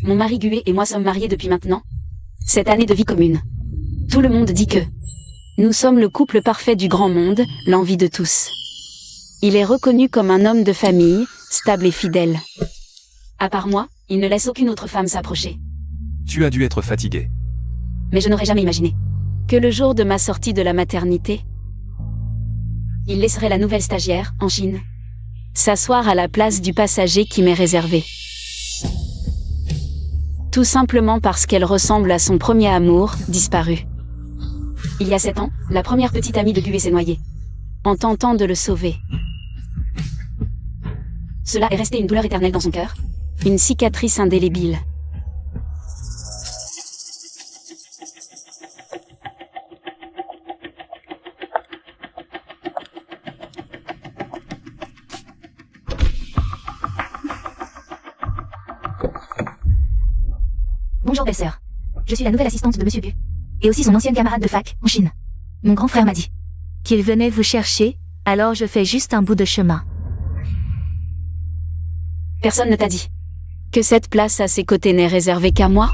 Mon mari Gué et moi sommes mariés depuis maintenant cette année de vie commune. Tout le monde dit que nous sommes le couple parfait du grand monde, l'envie de tous. Il est reconnu comme un homme de famille, stable et fidèle. À part moi, il ne laisse aucune autre femme s'approcher. Tu as dû être fatigué. Mais je n'aurais jamais imaginé que le jour de ma sortie de la maternité, il laisserait la nouvelle stagiaire, en Chine, s'asseoir à la place du passager qui m'est réservé. Tout simplement parce qu'elle ressemble à son premier amour, disparu. Il y a 7 ans, la première petite amie de Gué s'est noyée, en tentant de le sauver. Cela est resté une douleur éternelle dans son cœur, une cicatrice indélébile. Bonjour belle-sœur. Je suis la nouvelle assistante de Monsieur Bu. Et aussi son ancienne camarade de fac, en Chine. Mon grand frère m'a dit qu'il venait vous chercher, alors je fais juste un bout de chemin. Personne ne t'a dit que cette place à ses côtés n'est réservée qu'à moi?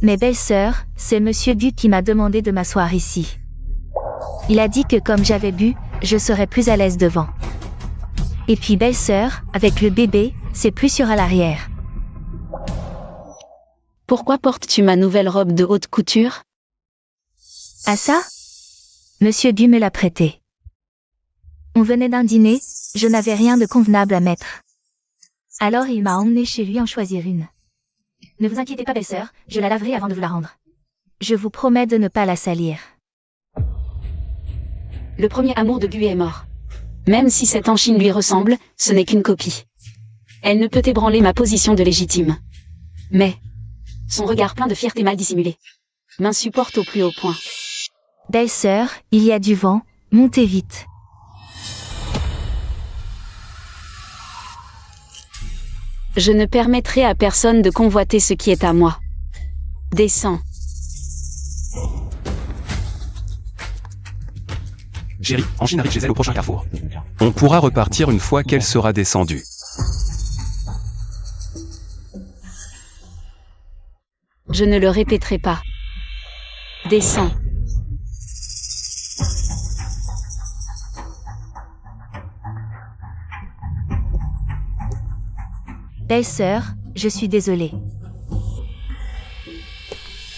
Mais belle-sœur, c'est Monsieur Bu qui m'a demandé de m'asseoir ici. Il a dit que comme j'avais bu, je serais plus à l'aise devant. Et puis belle-sœur, avec le bébé, c'est plus sûr à l'arrière. Pourquoi portes-tu ma nouvelle robe de haute couture? Ah ça? Monsieur Bu me l'a prêté. On venait d'un dîner, je n'avais rien de convenable à mettre. Alors il m'a emmené chez lui en choisir une. Ne vous inquiétez pas belle-sœur, je la laverai avant de vous la rendre. Je vous promets de ne pas la salir. Le premier amour de Gué est mort. Même si cette en Chine lui ressemble, ce n'est qu'une copie. Elle ne peut ébranler ma position de légitime. Mais son regard plein de fierté mal dissimulée m'insupporte au plus haut point. Belle-sœur, il y a du vent, montez vite. Je ne permettrai à personne de convoiter ce qui est à moi. Descends. Chérie, en Chine arrive chez elle au prochain carrefour. On pourra repartir une fois qu'elle sera descendue. Je ne le répéterai pas. Descends. Belle-sœur, je suis désolée.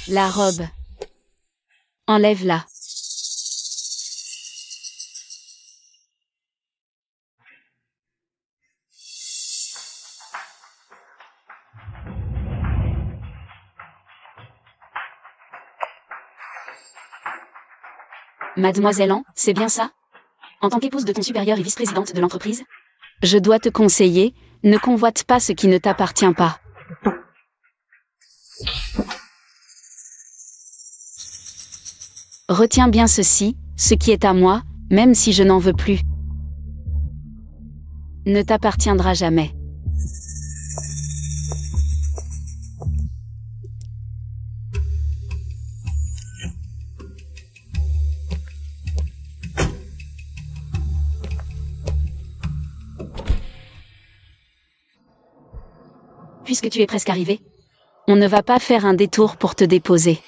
La robe. Enlève-la. Mademoiselle An, c'est bien ça? En tant qu'épouse de ton supérieur et vice-présidente de l'entreprise? Je dois te conseiller, ne convoite pas ce qui ne t'appartient pas. Retiens bien ceci, ce qui est à moi, même si je n'en veux plus, ne t'appartiendra jamais. Puisque tu es presque arrivé, on ne va pas faire un détour pour te déposer.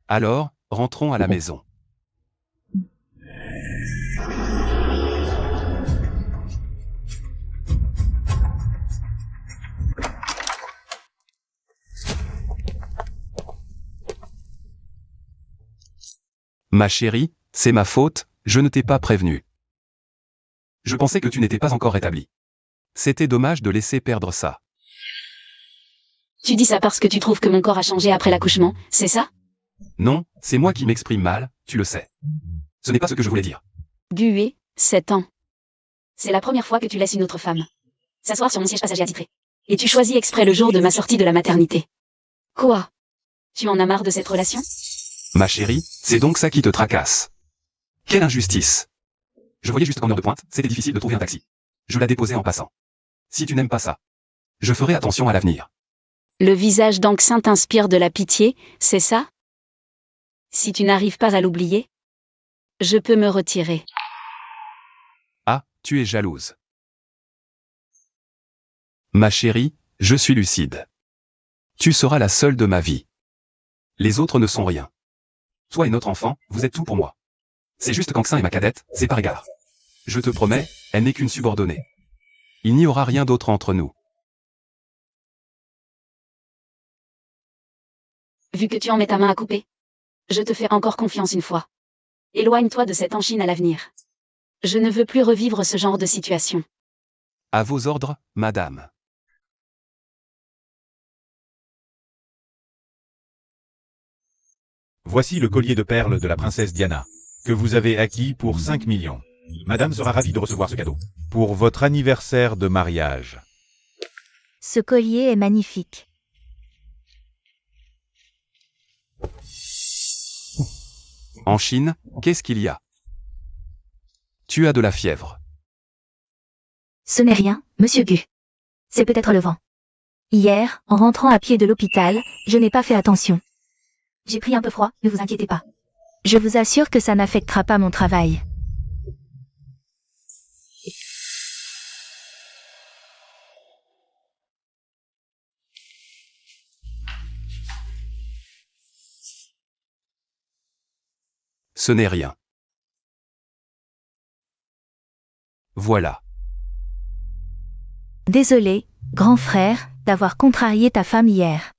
Alors, rentrons à la maison. Ma chérie, c'est ma faute, je ne t'ai pas prévenu. Je pensais que tu n'étais pas encore rétablie. C'était dommage de laisser perdre ça. Tu dis ça parce que tu trouves que mon corps a changé après l'accouchement, c'est ça? Non, c'est moi qui m'exprime mal, tu le sais. Ce n'est pas ce que je voulais dire. Gué, 7 ans. C'est la première fois que tu laisses une autre femme s'asseoir sur mon siège passager attitré. Et tu choisis exprès le jour de ma sortie de la maternité. Quoi? Tu en as marre de cette relation? Ma chérie, c'est donc ça qui te tracasse. Quelle injustice. Je voyais juste qu'en heure de pointe, c'était difficile de trouver un taxi. Je la déposais en passant. Si tu n'aimes pas ça, je ferai attention à l'avenir. Le visage d'Anxin t'inspire de la pitié, c'est ça? Si tu n'arrives pas à l'oublier, je peux me retirer. Ah, tu es jalouse. Ma chérie, je suis lucide. Tu seras la seule de ma vie. Les autres ne sont rien. Toi et notre enfant, vous êtes tout pour moi. C'est juste qu'Anxin est ma cadette, c'est par égard. Je te promets, elle n'est qu'une subordonnée. Il n'y aura rien d'autre entre nous. Vu que tu en mets ta main à couper, je te fais encore confiance une fois. Éloigne-toi de cette enchine à l'avenir. Je ne veux plus revivre ce genre de situation. À vos ordres, madame. Voici le collier de perles de la princesse Diana, que vous avez acquis pour 5 millions. Madame sera ravie de recevoir ce cadeau. Pour votre anniversaire de mariage. Ce collier est magnifique. En Chine, qu'est-ce qu'il y a? Tu as de la fièvre. Ce n'est rien, monsieur Gu. C'est peut-être le vent. Hier, en rentrant à pied de l'hôpital, je n'ai pas fait attention. J'ai pris un peu froid, ne vous inquiétez pas. Je vous assure que ça n'affectera pas mon travail. Ce n'est rien. Voilà. Désolé, grand frère, d'avoir contrarié ta femme hier.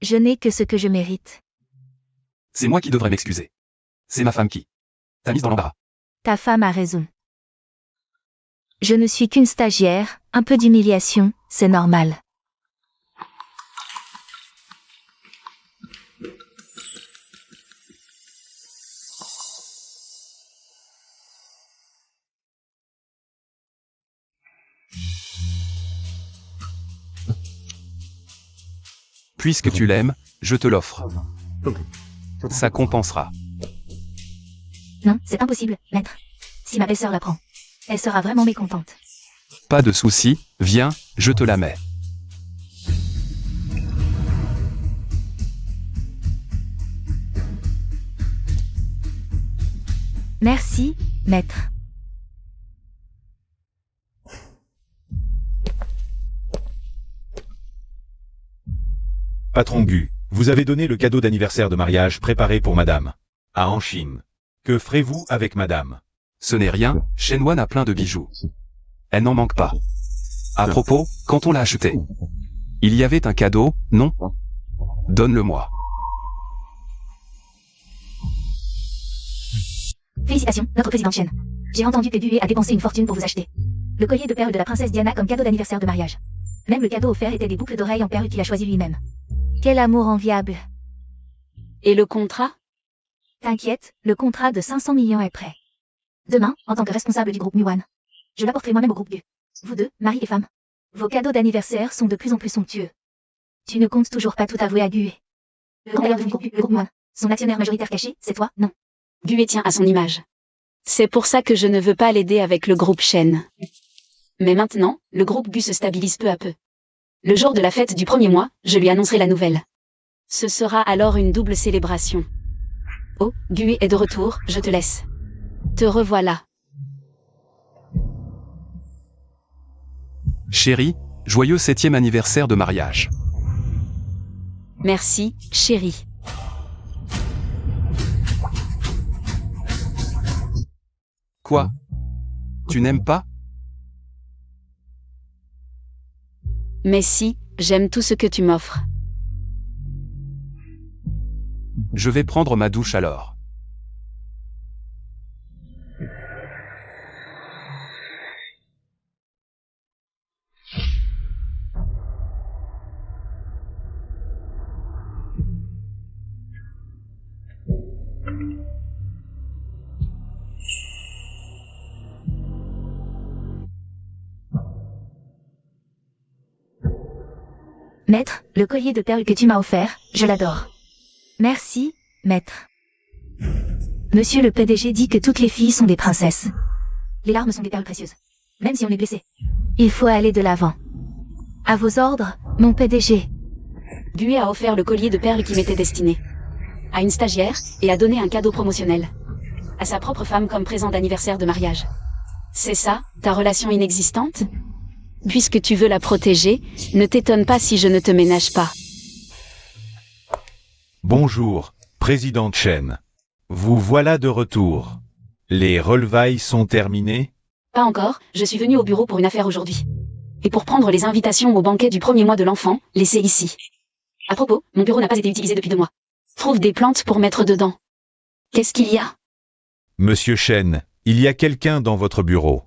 Je n'ai que ce que je mérite. C'est moi qui devrais m'excuser. C'est ma femme qui t'a mise dans l'embarras. Ta femme a raison. Je ne suis qu'une stagiaire, un peu d'humiliation, c'est normal. Puisque tu l'aimes, je te l'offre. Ça compensera. Non, c'est impossible, maître. Si ma belle-sœur l'apprend, elle sera vraiment mécontente. Pas de souci, viens, je te la mets. Merci, maître. Patron Gu, vous avez donné le cadeau d'anniversaire de mariage préparé pour madame. À Anchine. Que ferez-vous avec madame? Ce n'est rien, Shenwan a plein de bijoux. Elle n'en manque pas. À propos, quand on l'a acheté, il y avait un cadeau, non? Donne-le-moi. Félicitations, notre présidente Chen. J'ai entendu que Gue a dépensé une fortune pour vous acheter le collier de perles de la princesse Diana comme cadeau d'anniversaire de mariage. Même le cadeau offert était des boucles d'oreilles en perles qu'il a choisi lui-même. Quel amour enviable. Et le contrat? T'inquiète, le contrat de 500 millions est prêt. Demain, en tant que responsable du groupe Muan, je l'apporterai moi-même au groupe Gu. Vous deux, mari et femme. Vos cadeaux d'anniversaire sont de plus en plus somptueux. Tu ne comptes toujours pas tout avouer à Gue. Le grand du groupe, le groupe Muan. Son actionnaire majoritaire caché, c'est toi, non? Gue tient à son image. C'est pour ça que je ne veux pas l'aider avec le groupe Shen. Mais maintenant, le groupe Gu se stabilise peu à peu. Le jour de la fête du premier mois, je lui annoncerai la nouvelle. Ce sera alors une double célébration. Oh, Gue est de retour, je te laisse. Te revoilà. Chérie, joyeux 7e anniversaire de mariage. Merci, chérie. Quoi? Tu n'aimes pas? Mais si, j'aime tout ce que tu m'offres. Je vais prendre ma douche alors. Maître, le collier de perles que tu m'as offert, je l'adore. Merci, maître. Monsieur le PDG dit que toutes les filles sont des princesses. Les larmes sont des perles précieuses, même si on est blessé. Il faut aller de l'avant. À vos ordres, mon PDG. Gue a offert le collier de perles qui m'était destiné à une stagiaire et a donné un cadeau promotionnel à sa propre femme comme présent d'anniversaire de mariage. C'est ça, ta relation inexistante? Puisque tu veux la protéger, ne t'étonne pas si je ne te ménage pas. Bonjour, Président Chen. Vous voilà de retour. Les relevailles sont terminées? Pas encore, je suis venue au bureau pour une affaire aujourd'hui. Et pour prendre les invitations au banquet du premier mois de l'enfant, laissez ici. À propos, mon bureau n'a pas été utilisé depuis 2 mois. Trouve des plantes pour mettre dedans. Qu'est-ce qu'il y a? Monsieur Chen, il y a quelqu'un dans votre bureau.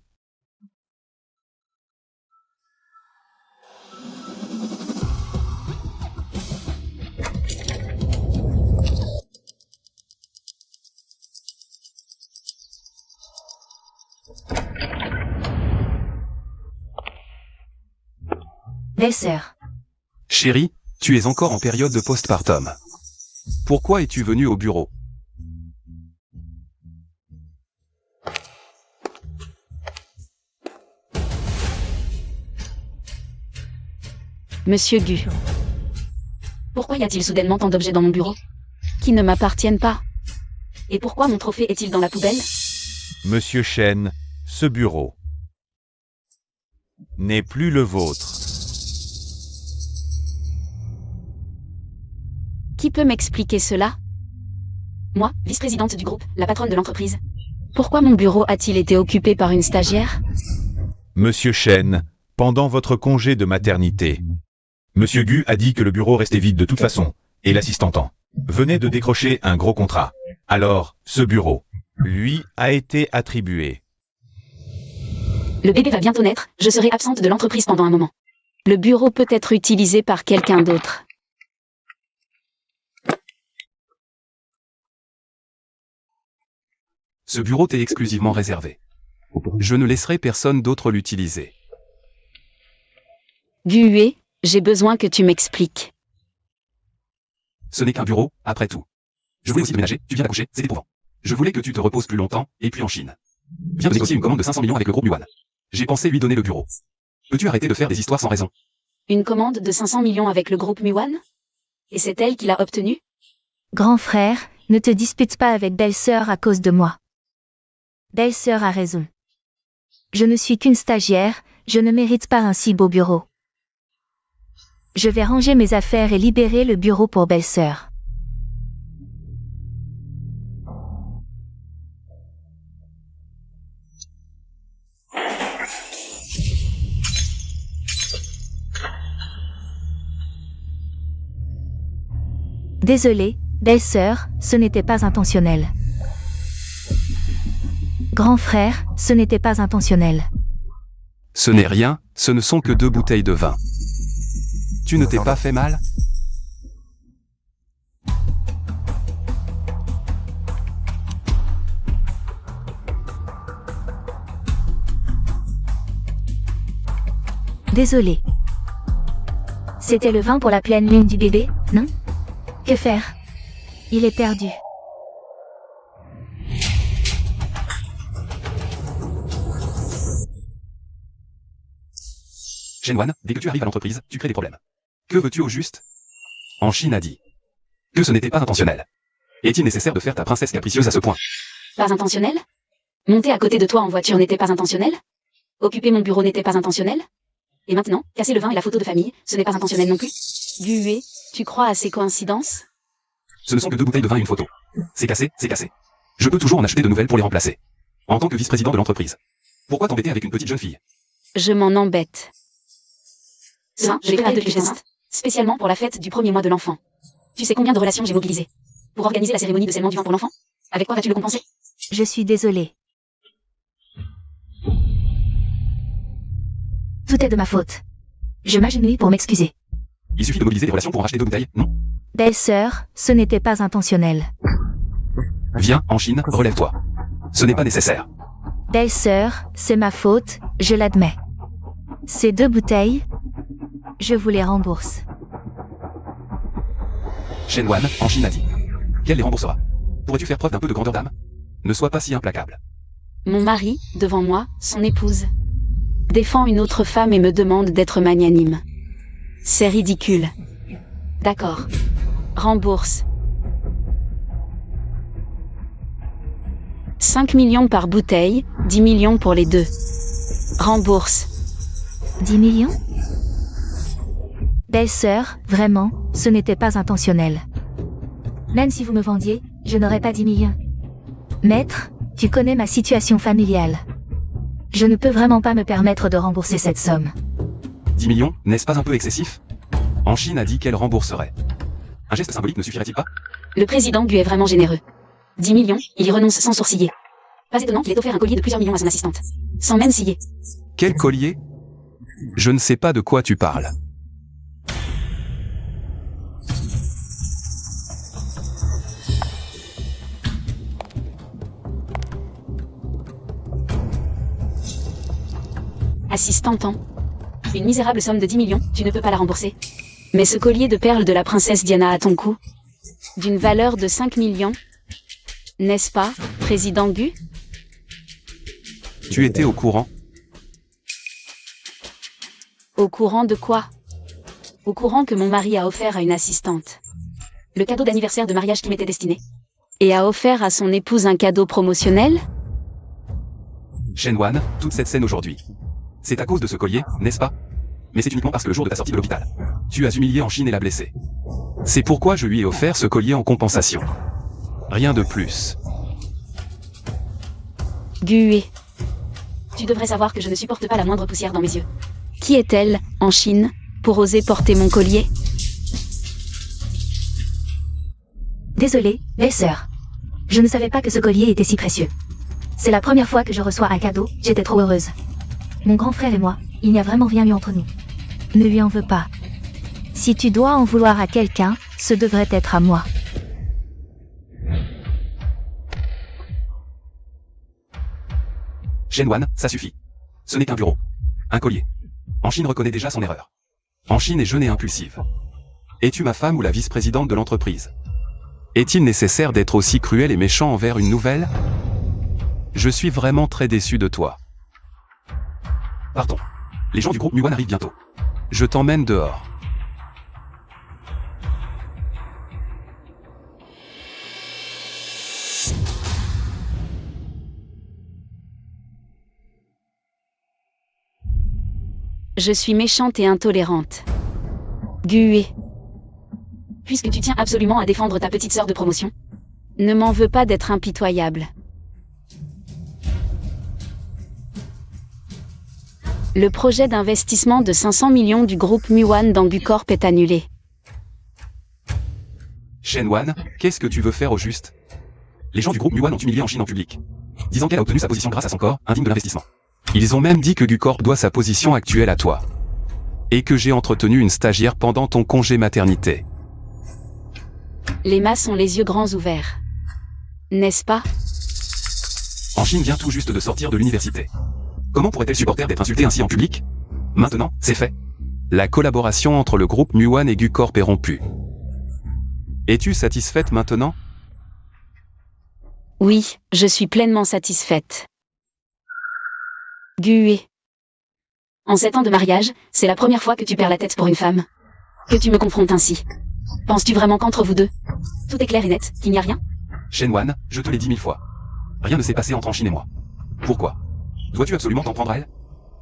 Belle-sœur. Chérie, tu es encore en période de postpartum. Pourquoi es-tu venue au bureau? Monsieur Gu. Pourquoi y a-t-il soudainement tant d'objets dans mon bureau? Qui ne m'appartiennent pas? Et pourquoi mon trophée est-il dans la poubelle? Monsieur Chen, ce bureau n'est plus le vôtre. Qui peut m'expliquer cela? Moi, vice-présidente du groupe, la patronne de l'entreprise. Pourquoi mon bureau a-t-il été occupé par une stagiaire? Monsieur Chen, pendant votre congé de maternité, Monsieur Gu a dit que le bureau restait vide de toute façon, et l'assistantant venait de décrocher un gros contrat. Alors, ce bureau, lui, a été attribué. Le bébé va bientôt naître, je serai absente de l'entreprise pendant un moment. Le bureau peut être utilisé par quelqu'un d'autre. Ce bureau t'est exclusivement réservé. Je ne laisserai personne d'autre l'utiliser. Gue, j'ai besoin que tu m'expliques. Ce n'est qu'un bureau, après tout. Je voulais aussi déménager, tu viens d'accoucher, c'est éprouvant. Je voulais que tu te reposes plus longtemps, et puis en Chine. Viens de négocier une commande de 500 millions avec le groupe Yuan. J'ai pensé lui donner le bureau. Peux-tu arrêter de faire des histoires sans raison? Une commande de 500 millions avec le groupe Muan? Et c'est elle qui l'a obtenue? Grand frère, ne te dispute pas avec belle-sœur à cause de moi. Belle-sœur a raison. Je ne suis qu'une stagiaire, je ne mérite pas un si beau bureau. Je vais ranger mes affaires et libérer le bureau pour belle-sœur. Désolé, belle-sœur, ce n'était pas intentionnel. Grand frère, ce n'était pas intentionnel. Ce n'est rien, ce ne sont que 2 bouteilles de vin. Tu ne t'es pas fait mal? Désolé. C'était le vin pour la pleine lune du bébé, non? Que faire? Il est perdu. Shenwan, dès que tu arrives à l'entreprise, tu crées des problèmes. Que veux-tu au juste? En Chine a dit que ce n'était pas intentionnel. Est-il nécessaire de faire ta princesse capricieuse à ce point? Pas intentionnel? Monter à côté de toi en voiture n'était pas intentionnel? Occuper mon bureau n'était pas intentionnel? Et maintenant, casser le vin et la photo de famille, ce n'est pas intentionnel non plus? Gue, tu crois à ces coïncidences? Ce ne sont que 2 bouteilles de vin et une photo. C'est cassé, c'est cassé. Je peux toujours en acheter de nouvelles pour les remplacer. En tant que vice-président de l'entreprise. Pourquoi t'embêter avec une petite jeune fille? Je m'en embête. Ça, je l'ai préparé depuis geste. Spécialement pour la fête du premier mois de l'enfant. Tu sais combien de relations j'ai mobilisées pour organiser la cérémonie de scellement du vin pour l'enfant? Avec quoi vas-tu le compenser? Je suis désolée. Tout est de ma faute. Je m'agenouille pour m'excuser. Il suffit de mobiliser des relations pour en racheter 2 bouteilles, non? Belle-sœur, ce n'était pas intentionnel. Viens, en Chine, relève-toi. Ce n'est pas nécessaire. Belle-sœur, c'est ma faute, je l'admets. Ces 2 bouteilles, je vous les rembourse. Shenwan, en Chine a dit qu'elle les remboursera. Pourrais-tu faire preuve d'un peu de grandeur d'âme? Ne sois pas si implacable. Mon mari, devant moi, son épouse, défend une autre femme et me demande d'être magnanime. C'est ridicule. D'accord. Rembourse. 5 millions par bouteille, 10 millions pour les 2. Rembourse. 10 millions? Belle-sœur, vraiment, ce n'était pas intentionnel. Même si vous me vendiez, je n'aurais pas 10 millions. Maître, tu connais ma situation familiale. Je ne peux vraiment pas me permettre de rembourser cette somme. 10 millions, n'est-ce pas un peu excessif? En Chine a dit qu'elle rembourserait. Un geste symbolique ne suffirait-il pas? Le président Gu est vraiment généreux. 10 millions, il y renonce sans sourciller. Pas étonnant qu'il ait offert un collier de plusieurs millions à son assistante. Sans même scier. Quel collier? Je ne sais pas de quoi tu parles. Assistante, une misérable somme de 10 millions, tu ne peux pas la rembourser. Mais ce collier de perles de la princesse Diana à ton cou, d'une valeur de 5 millions, n'est-ce pas, président Gu? Tu étais au courant? Au courant de quoi? Au courant que mon mari a offert à une assistante le cadeau d'anniversaire de mariage qui m'était destiné. Et a offert à son épouse un cadeau promotionnel? Shen Wan, toute cette scène aujourd'hui. C'est à cause de ce collier, n'est-ce pas? Mais c'est uniquement parce que le jour de ta sortie de l'hôpital, tu as humilié en Chine et l'as blessé. C'est pourquoi je lui ai offert ce collier en compensation. Rien de plus. Gue. Tu devrais savoir que je ne supporte pas la moindre poussière dans mes yeux. Qui est-elle, en Chine, pour oser porter mon collier? Désolée, belle-sœur. Je ne savais pas que ce collier était si précieux. C'est la première fois que je reçois un cadeau, j'étais trop heureuse. Mon grand frère et moi, il n'y a vraiment rien eu entre nous. Ne lui en veux pas. Si tu dois en vouloir à quelqu'un, ce devrait être à moi. Shen Wan, ça suffit. Ce n'est qu'un bureau. Un collier. En Chine reconnaît déjà son erreur. En Chine est jeune et impulsive. Es-tu ma femme ou la vice-présidente de l'entreprise? Est-il nécessaire d'être aussi cruel et méchant envers une nouvelle? Je suis vraiment très déçu de toi. Partons. Les gens du groupe Muan arrivent bientôt. Je t'emmène dehors. Je suis méchante et intolérante. Gue. Puisque tu tiens absolument à défendre ta petite sœur de promotion, ne m'en veux pas d'être impitoyable. Le projet d'investissement de 500 millions du groupe Muan dans Gucorp est annulé. Shen Wan, qu'est-ce que tu veux faire au juste? Les gens du groupe Muan ont humilié en Chine en public, disant qu'elle a obtenu sa position grâce à son corps, indigne de l'investissement. Ils ont même dit que Gucorp doit sa position actuelle à toi. Et que j'ai entretenu une stagiaire pendant ton congé maternité. Les masses ont les yeux grands ouverts. N'est-ce pas? En Chine vient tout juste de sortir de l'université. Comment pourrait-elle supporter d'être insultée ainsi en public? Maintenant, c'est fait. La collaboration entre le groupe Muan et Gucorp est rompue. Es-tu satisfaite maintenant? Oui, je suis pleinement satisfaite. Gue. En 7 ans de mariage, c'est la première fois que tu perds la tête pour une femme. Que tu me confrontes ainsi. Penses-tu vraiment qu'entre vous deux, tout est clair et net, qu'il n'y a rien? Shen Wan, je te l'ai dit 1000 fois. Rien ne s'est passé entre Chine et moi. Pourquoi? Dois-tu absolument t'en prendre à elle?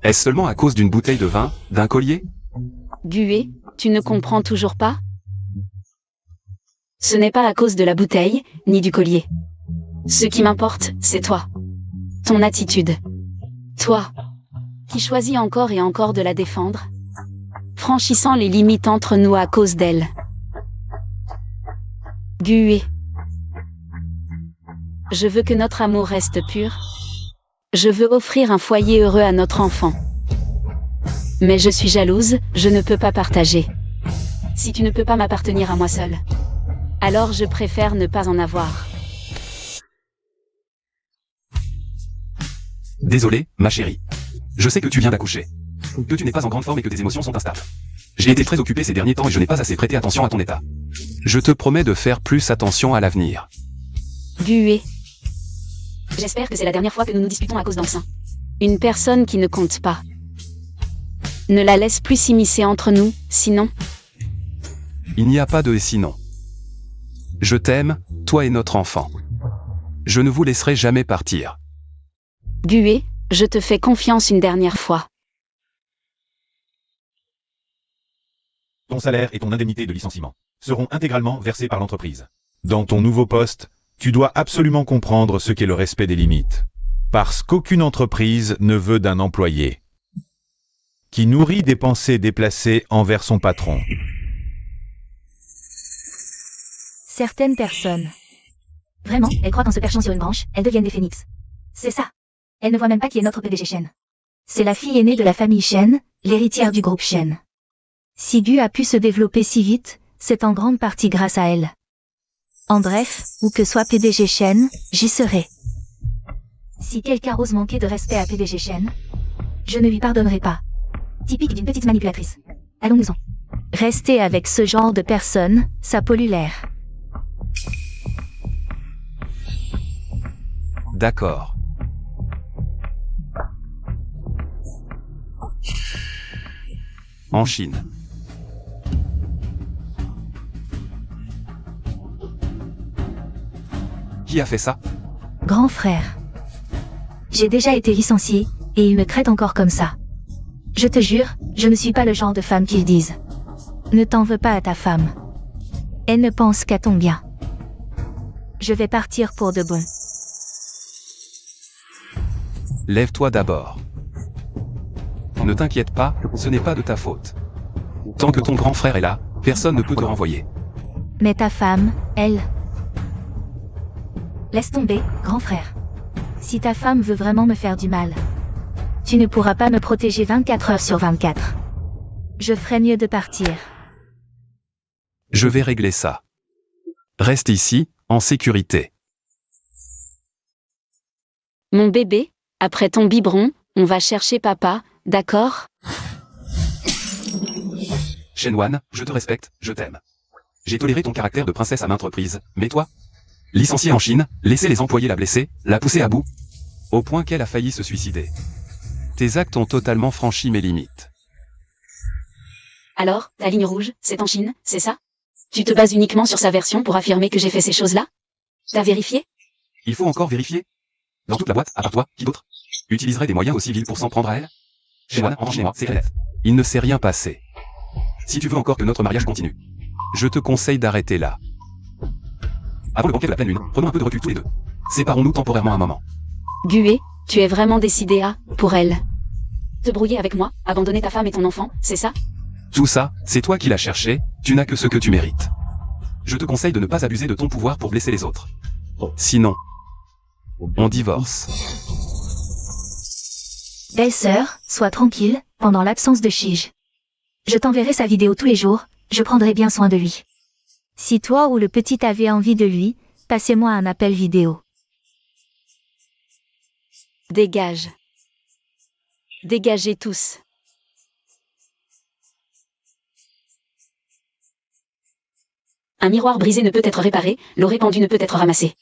Est-ce seulement à cause d'une bouteille de vin, d'un collier? Gue, tu ne comprends toujours pas? Ce n'est pas à cause de la bouteille, ni du collier. Ce qui m'importe, c'est toi. Ton attitude. Toi, qui choisis encore et encore de la défendre, franchissant les limites entre nous à cause d'elle. Gue. Je veux que notre amour reste pur. Je veux offrir un foyer heureux à notre enfant. Mais je suis jalouse, je ne peux pas partager. Si tu ne peux pas m'appartenir à moi seule, alors je préfère ne pas en avoir. Désolé, ma chérie. Je sais que tu viens d'accoucher. Que tu n'es pas en grande forme et que tes émotions sont instables. J'ai été très occupé ces derniers temps et je n'ai pas assez prêté attention à ton état. Je te promets de faire plus attention à l'avenir. Gue. J'espère que c'est la dernière fois que nous nous disputons à cause d'un sein. Une personne qui ne compte pas. Ne la laisse plus s'immiscer entre nous, sinon... Il n'y a pas de sinon. Je t'aime, toi et notre enfant. Je ne vous laisserai jamais partir. Gue, je te fais confiance une dernière fois. Ton salaire et ton indemnité de licenciement seront intégralement versés par l'entreprise. Dans ton nouveau poste, tu dois absolument comprendre ce qu'est le respect des limites. Parce qu'aucune entreprise ne veut d'un employé qui nourrit des pensées déplacées envers son patron. Certaines personnes. Vraiment, elles croient qu'en se perchant sur une branche, elles deviennent des phénix. C'est ça. Elles ne voient même pas qui est notre PDG Shen. C'est la fille aînée de la famille Shen, l'héritière du groupe Shen. Si Gu a pu se développer si vite, c'est en grande partie grâce à elle. En bref, où que soit PDG Shen, j'y serai. Si quelqu'un ose manquer de respect à PDG Shen, je ne lui pardonnerai pas. Typique d'une petite manipulatrice. Allons-nous-en. Rester avec ce genre de personnes, ça pollue l'air. D'accord. En Chine. Qui a fait ça? Grand frère. J'ai déjà été licenciée, et ils me traitent encore comme ça. Je te jure, je ne suis pas le genre de femme qu'ils disent. Ne t'en veux pas à ta femme. Elle ne pense qu'à ton bien. Je vais partir pour de bon. Lève-toi d'abord. Ne t'inquiète pas, ce n'est pas de ta faute. Tant que ton grand frère est là, personne ne peut te renvoyer. Mais ta femme, elle... Laisse tomber, grand frère. Si ta femme veut vraiment me faire du mal, tu ne pourras pas me protéger 24 heures sur 24. Je ferais mieux de partir. Je vais régler ça. Reste ici, en sécurité. Mon bébé, après ton biberon, on va chercher papa, d'accord? Shenwan, je te respecte, je t'aime. J'ai toléré ton caractère de princesse à maintes reprises, mais toi? Licenciée en Chine, laisser les employés la blesser, la pousser à bout, au point qu'elle a failli se suicider. Tes actes ont totalement franchi mes limites. Alors, la ligne rouge, c'est en Chine, c'est ça? Tu te bases uniquement sur sa version pour affirmer que j'ai fait ces choses-là? T'as vérifié? Il faut encore vérifier? Dans toute la boîte, à part toi, qui d'autre utiliserait des moyens aussi vils pour s'en prendre à elle? Shenwan, enchaînez-moi, c'est clair. Il ne s'est rien passé. Si tu veux encore que notre mariage continue, je te conseille d'arrêter là. Avant le banquet de la pleine lune, prenons un peu de recul tous les deux. Séparons-nous temporairement un moment. Gué, tu es vraiment décidé à, pour elle, te brouiller avec moi, abandonner ta femme et ton enfant, c'est ça? Tout ça, c'est toi qui l'as cherché, tu n'as que ce que tu mérites. Je te conseille de ne pas abuser de ton pouvoir pour blesser les autres. Sinon, on divorce. Belle-sœur, sois tranquille, pendant l'absence de Shige. Je t'enverrai sa vidéo tous les jours, je prendrai bien soin de lui. Si toi ou le petit avez envie de lui, passez-moi un appel vidéo. Dégage. Dégagez tous. Un miroir brisé ne peut être réparé, l'eau répandue ne peut être ramassée.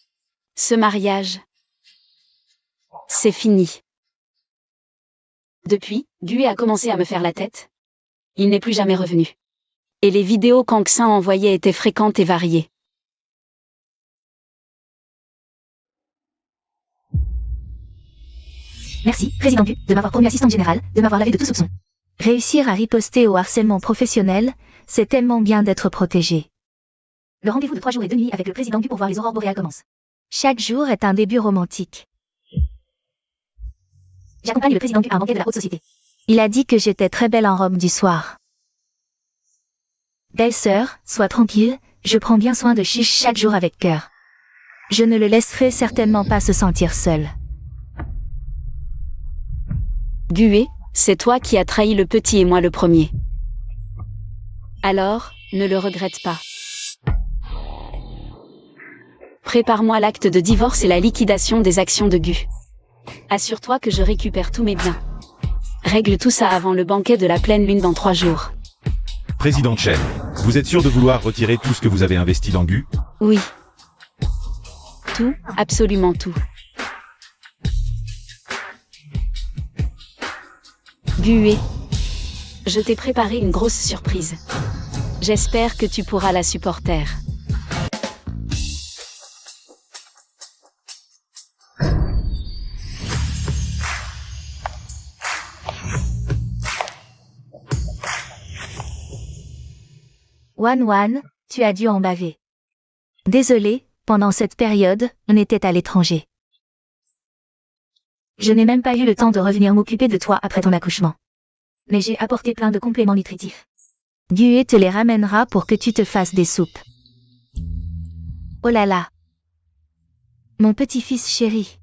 Ce mariage, c'est fini. Depuis, Gue a commencé à me faire la tête. Il n'est plus jamais revenu. Et les vidéos qu'Anxin envoyait étaient fréquentes et variées. Merci, Président Gu, de m'avoir promu assistante générale, de m'avoir lavé de tout soupçon. Réussir à riposter au harcèlement professionnel, c'est tellement bien d'être protégé. Le rendez-vous de 3 jours et 2 nuits avec le Président Gu pour voir les aurores boréales commence. Chaque jour est un début romantique. J'accompagne le Président Gu à un banquet de la haute société. Il a dit que j'étais très belle en robe du soir. Belle-sœur, sois tranquille, je prends bien soin de Chiche chaque jour avec cœur. Je ne le laisserai certainement pas se sentir seul. Gue, c'est toi qui as trahi le petit et moi le premier. Alors, ne le regrette pas. Prépare-moi l'acte de divorce et la liquidation des actions de Gu. Assure-toi que je récupère tous mes biens. Règle tout ça avant le banquet de la pleine lune dans 3 jours. Président Chen, vous êtes sûr de vouloir retirer tout ce que vous avez investi dans Gu? Oui. Tout, absolument tout. Gue, je t'ai préparé une grosse surprise. J'espère que tu pourras la supporter. Wan, tu as dû en baver. Désolé, pendant cette période, on était à l'étranger. Je n'ai même pas eu le temps de revenir m'occuper de toi après ton accouchement. Mais j'ai apporté plein de compléments nutritifs. Gue te les ramènera pour que tu te fasses des soupes. Oh là là. Mon petit-fils chéri.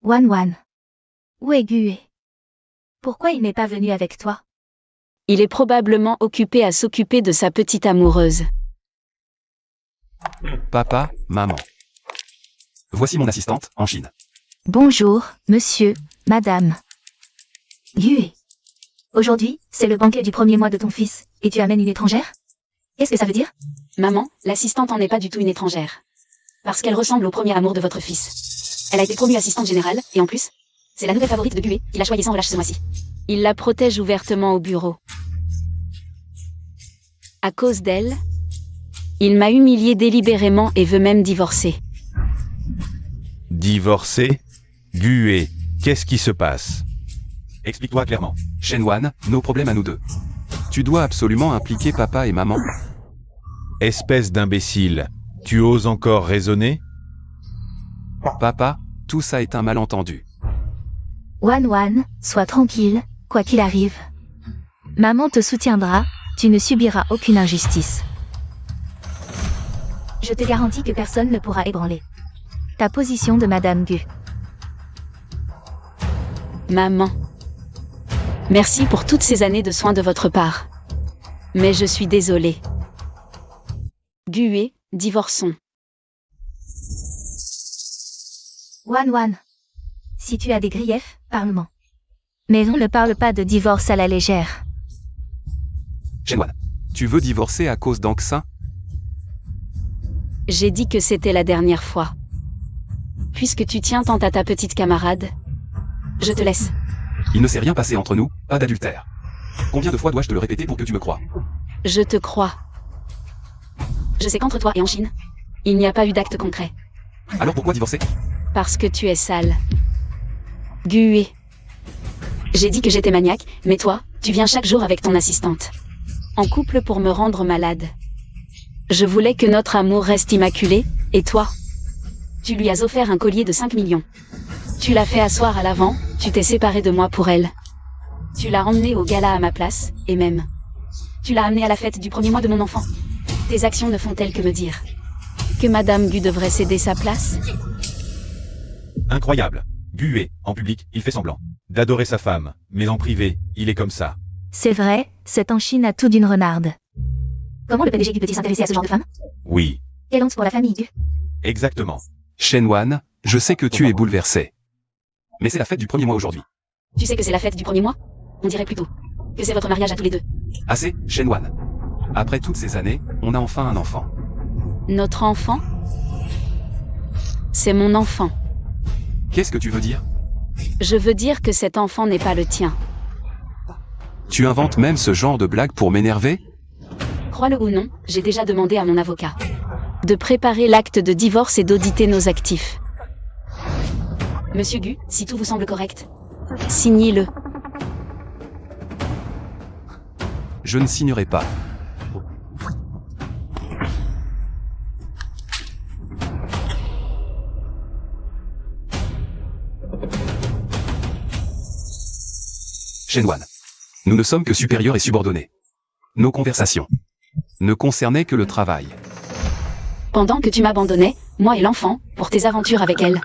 Wan. Où est Gue? Pourquoi il n'est pas venu avec toi? Il est probablement occupé à s'occuper de sa petite amoureuse. Papa, maman. Voici mon assistante, en Chine. Bonjour, monsieur, madame. Gue. Aujourd'hui, c'est le banquet du premier mois de ton fils, et tu amènes une étrangère? Qu'est-ce que ça veut dire? Maman, l'assistante en est pas du tout une étrangère. Parce qu'elle ressemble au premier amour de votre fils. Elle a été promue assistante générale, et en plus, c'est la nouvelle favorite de Gue, qui l'a choisie sans relâche ce mois-ci. Il la protège ouvertement au bureau. À cause d'elle, il m'a humilié délibérément et veut même divorcer. Divorcé? Gue, qu'est-ce qui se passe? Explique-toi clairement. Shenwan, nos problèmes à nous deux. Tu dois absolument impliquer papa et maman. Espèce d'imbécile, tu oses encore raisonner? Papa, tout ça est un malentendu. Wan, sois tranquille, quoi qu'il arrive. Maman te soutiendra, tu ne subiras aucune injustice. Je te garantis que personne ne pourra ébranler ta position de Madame Gue. Maman. Merci pour toutes ces années de soins de votre part. Mais je suis désolée. Gue, divorçons. Wan. Si tu as des griefs, parle-moi. Mais on ne parle pas de divorce à la légère. Shenwan, tu veux divorcer à cause d'Anksin? J'ai dit que c'était la dernière fois. Puisque tu tiens tant à ta petite camarade, je te laisse. Il ne s'est rien passé entre nous, pas d'adultère. Combien de fois dois-je te le répéter pour que tu me croies? Je te crois. Je sais qu'entre toi et en Chine, il n'y a pas eu d'acte concret. Alors pourquoi divorcer? Parce que tu es sale. Gue. J'ai dit que j'étais maniaque, mais toi, tu viens chaque jour avec ton assistante. En couple pour me rendre malade. Je voulais que notre amour reste immaculé, et toi? Tu lui as offert un collier de 5 millions. Tu l'as fait asseoir à l'avant, tu t'es séparé de moi pour elle. Tu l'as emmenée au gala à ma place, et même. Tu l'as amenée à la fête du premier mois de mon enfant. Tes actions ne font-elles que me dire que Madame Gue devrait céder sa place? Incroyable. Gue, en public, il fait semblant d'adorer sa femme, mais en privé, il est comme ça. C'est vrai, cette en Chine a tout d'une renarde. Comment le PDG Gue peut-il s'intéresser à ce genre de femme? Oui, Quelle honte pour la famille Gue. exactement. Shenwan, je sais que tu es bouleversé. Mais c'est la fête du premier mois aujourd'hui. Tu sais que c'est la fête du premier mois? On dirait plutôt que c'est votre mariage à tous les deux. Assez, Shenwan. Après toutes ces années, on a enfin un enfant. Notre enfant? C'est mon enfant. Qu'est-ce que tu veux dire? Je veux dire que cet enfant n'est pas le tien. Tu inventes même ce genre de blague pour m'énerver? Crois-le ou non, j'ai déjà demandé à mon avocat de préparer l'acte de divorce et d'auditer nos actifs. Monsieur Gue, si tout vous semble correct, signez-le. Je ne signerai pas. Shenwan. Nous ne sommes que supérieurs et subordonnés. Nos conversations ne concernaient que le travail. Pendant que tu m'abandonnais, moi et l'enfant, pour tes aventures avec elle.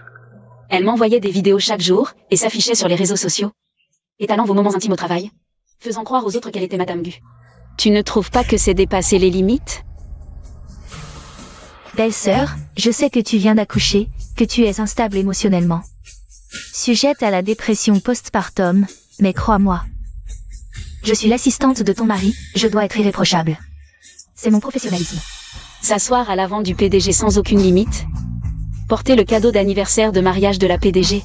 Elle m'envoyait des vidéos chaque jour, et s'affichait sur les réseaux sociaux, étalant vos moments intimes au travail, faisant croire aux autres qu'elle était Madame Gue. Tu ne trouves pas que c'est dépasser les limites? Belle-sœur, je sais que tu viens d'accoucher, que tu es instable émotionnellement. Sujette à la dépression postpartum, mais crois-moi. Je suis l'assistante de ton mari, je dois être irréprochable. C'est mon professionnalisme. S'asseoir à l'avant du PDG sans aucune limite? Porter le cadeau d'anniversaire de mariage de la PDG?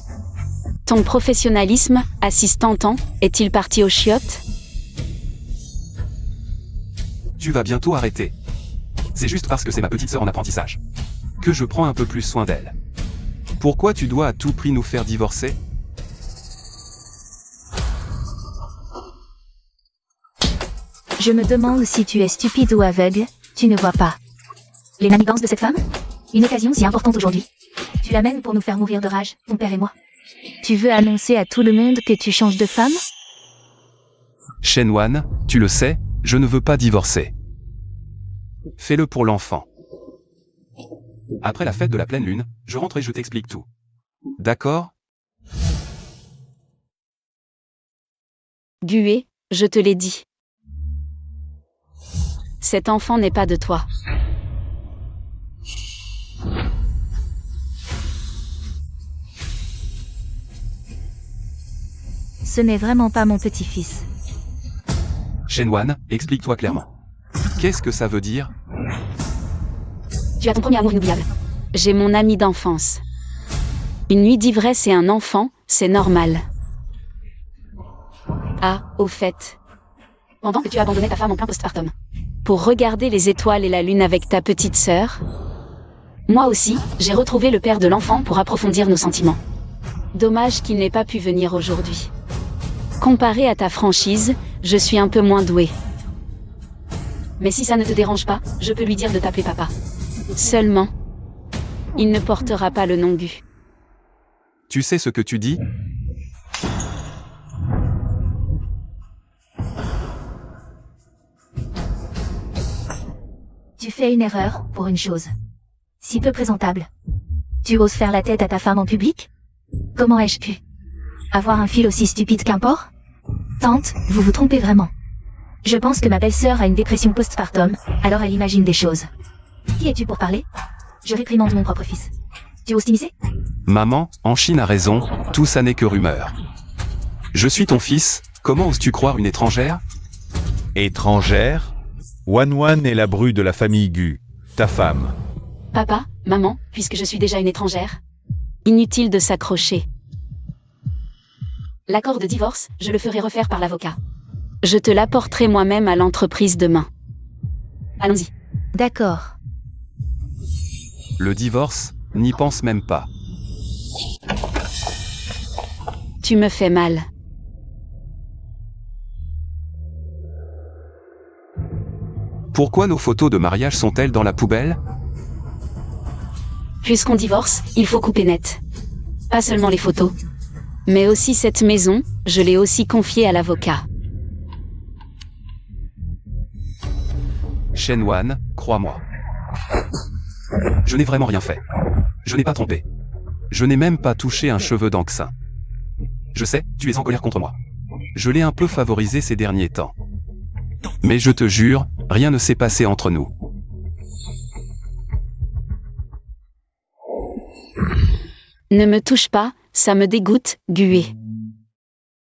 Ton professionnalisme, assistant-en, est-il parti aux chiottes? Tu vas bientôt arrêter. C'est juste parce que c'est ma petite sœur en apprentissage que je prends un peu plus soin d'elle. Pourquoi tu dois à tout prix nous faire divorcer? Je me demande si tu es stupide ou aveugle, tu ne vois pas. Les manigances de cette femme? Une occasion si importante aujourd'hui. Tu l'amènes pour nous faire mourir de rage, ton père et moi. Tu veux annoncer à tout le monde que tu changes de femme? Shenwan, tu le sais, je ne veux pas divorcer. Fais-le pour l'enfant. Après la fête de la pleine lune, je rentre et je t'explique tout. D'accord? Gué, je te l'ai dit. Cet enfant n'est pas de toi. Ce n'est vraiment pas mon petit-fils. Shenwan, explique-toi clairement. Qu'est-ce que ça veut dire? Tu as ton premier amour inoubliable. J'ai mon ami d'enfance. Une nuit d'ivresse et un enfant, c'est normal. Ah, au fait. Pendant que tu abandonnais ta femme en plein postpartum. Pour regarder les étoiles et la lune avec ta petite sœur. Moi aussi, j'ai retrouvé le père de l'enfant pour approfondir nos sentiments. Dommage qu'il n'ait pas pu venir aujourd'hui. Comparé à ta franchise, je suis un peu moins douée. Mais si ça ne te dérange pas, je peux lui dire de t'appeler papa. Seulement, il ne portera pas le nom Gu. Tu sais ce que tu dis? Tu fais une erreur, pour une chose. Si peu présentable. Tu oses faire la tête à ta femme en public? Comment ai-je pu avoir un fil aussi stupide qu'un porc? Tante, vous vous trompez vraiment. Je pense que ma belle-sœur a une dépression postpartum, alors elle imagine des choses. Qui es-tu pour parler? Je réprimande mon propre fils. Tu oses t'immiscer? Maman, en Chine a raison, tout ça n'est que rumeur. Je suis ton fils, comment oses-tu croire une étrangère? Étrangère? Wan est la bru de la famille Gu, ta femme. Papa, maman, puisque je suis déjà une étrangère. Inutile de s'accrocher. L'accord de divorce, je le ferai refaire par l'avocat. Je te l'apporterai moi-même à l'entreprise demain. Allons-y. D'accord. Le divorce, n'y pense même pas. Tu me fais mal. Pourquoi nos photos de mariage sont-elles dans la poubelle? Puisqu'on divorce, il faut couper net. Pas seulement les photos. Mais aussi cette maison, je l'ai aussi confiée à l'avocat. Shenwan, crois-moi. Je n'ai vraiment rien fait. Je n'ai pas trompé. Je n'ai même pas touché un cheveu d'Anxin. Je sais, tu es en colère contre moi. Je l'ai un peu favorisé ces derniers temps. Mais je te jure, rien ne s'est passé entre nous. Ne me touche pas, ça me dégoûte, Gué.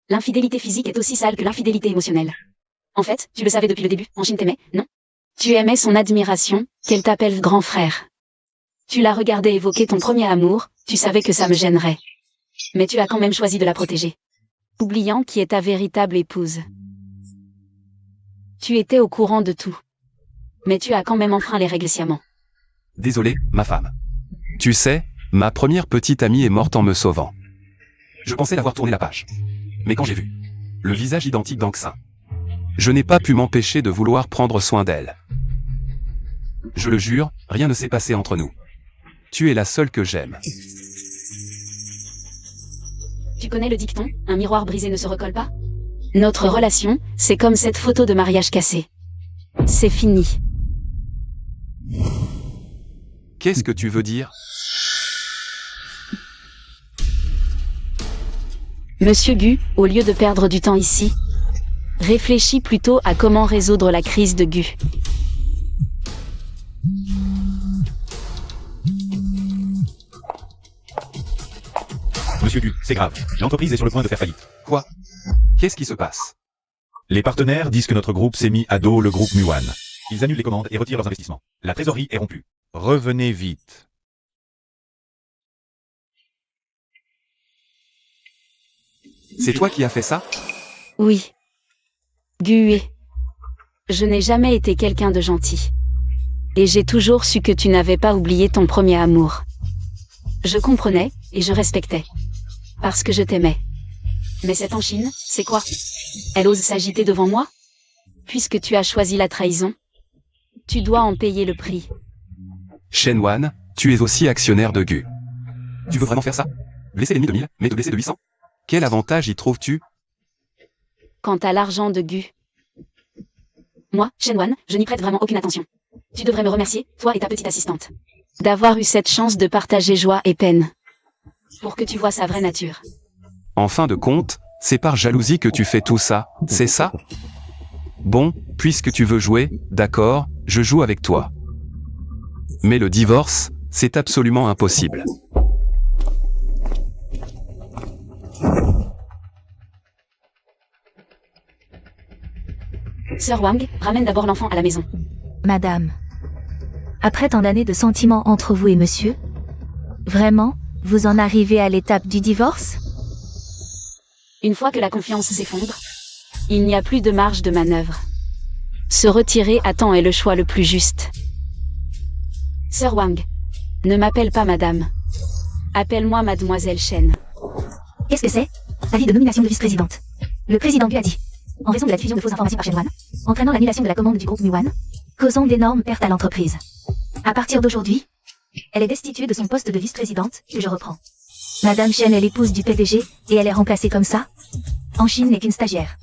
L'infidélité physique est aussi sale que l'infidélité émotionnelle. En fait, tu le savais depuis le début, en Chine t'aimais, non? Tu aimais son admiration, qu'elle t'appelle grand frère. Tu l'as regardé évoquer ton premier amour, tu savais que ça me gênerait. Mais tu as quand même choisi de la protéger. Oubliant qui est ta véritable épouse. Tu étais au courant de tout. Mais tu as quand même enfreint les règles sciemment. Désolé, ma femme. Tu sais, ma première petite amie est morte en me sauvant. Je pensais l'avoir tourné la page. Mais quand j'ai vu le visage identique d'Anxin, je n'ai pas pu m'empêcher de vouloir prendre soin d'elle. Je le jure, rien ne s'est passé entre nous. Tu es la seule que j'aime. Tu connais le dicton, un miroir brisé ne se recolle pas? Notre relation, c'est comme cette photo de mariage cassée. C'est fini. Qu'est-ce que tu veux dire? Monsieur Gu, au lieu de perdre du temps ici, réfléchis plutôt à comment résoudre la crise de Gu. Monsieur Gu, c'est grave. L'entreprise est sur le point de faire faillite. Quoi? Qu'est-ce qui se passe? Les partenaires disent que notre groupe s'est mis à dos le groupe Muan. Ils annulent les commandes et retirent leurs investissements. La trésorerie est rompue. Revenez vite. C'est toi qui as fait ça? Oui. Gué. Je n'ai jamais été quelqu'un de gentil. Et j'ai toujours su que tu n'avais pas oublié ton premier amour. Je comprenais, et je respectais. Parce que je t'aimais. Mais cette en Chine, c'est quoi? Elle ose s'agiter devant moi? puisque tu as choisi la trahison, tu dois en payer le prix. Shenwan, tu es aussi actionnaire de Gu. Tu veux vraiment faire ça? Blesser l'ennemi de 1000, mais te blesser de 800? Quel avantage y trouves-tu? Quant à l'argent de Gu, moi, Shenwan, je n'y prête vraiment aucune attention. Tu devrais me remercier, toi et ta petite assistante, d'avoir eu cette chance de partager joie et peine, pour que tu vois sa vraie nature. En fin de compte, c'est par jalousie que tu fais tout ça, c'est ça? Bon, puisque tu veux jouer, d'accord, je joue avec toi. Mais le divorce, c'est absolument impossible. Sœur Wang, ramène d'abord l'enfant à la maison. Madame. Après tant d'années de sentiments entre vous et monsieur, vraiment, vous en arrivez à l'étape du divorce? Une fois que la confiance s'effondre, il n'y a plus de marge de manœuvre. Se retirer à temps est le choix le plus juste. Sœur Wang, ne m'appelle pas madame. Appelle-moi mademoiselle Shen. Qu'est-ce que c'est? Avis de nomination de vice-présidente. Le président Gu a dit, en raison de la diffusion de fausses informations par Shenwan, entraînant l'annulation de la commande du groupe Muwan, causant d'énormes pertes à l'entreprise. À partir d'aujourd'hui, elle est destituée de son poste de vice-présidente, que je reprends. Madame Shen est l'épouse du PDG, et elle est remplacée comme ça. En Chine n'est qu'une stagiaire.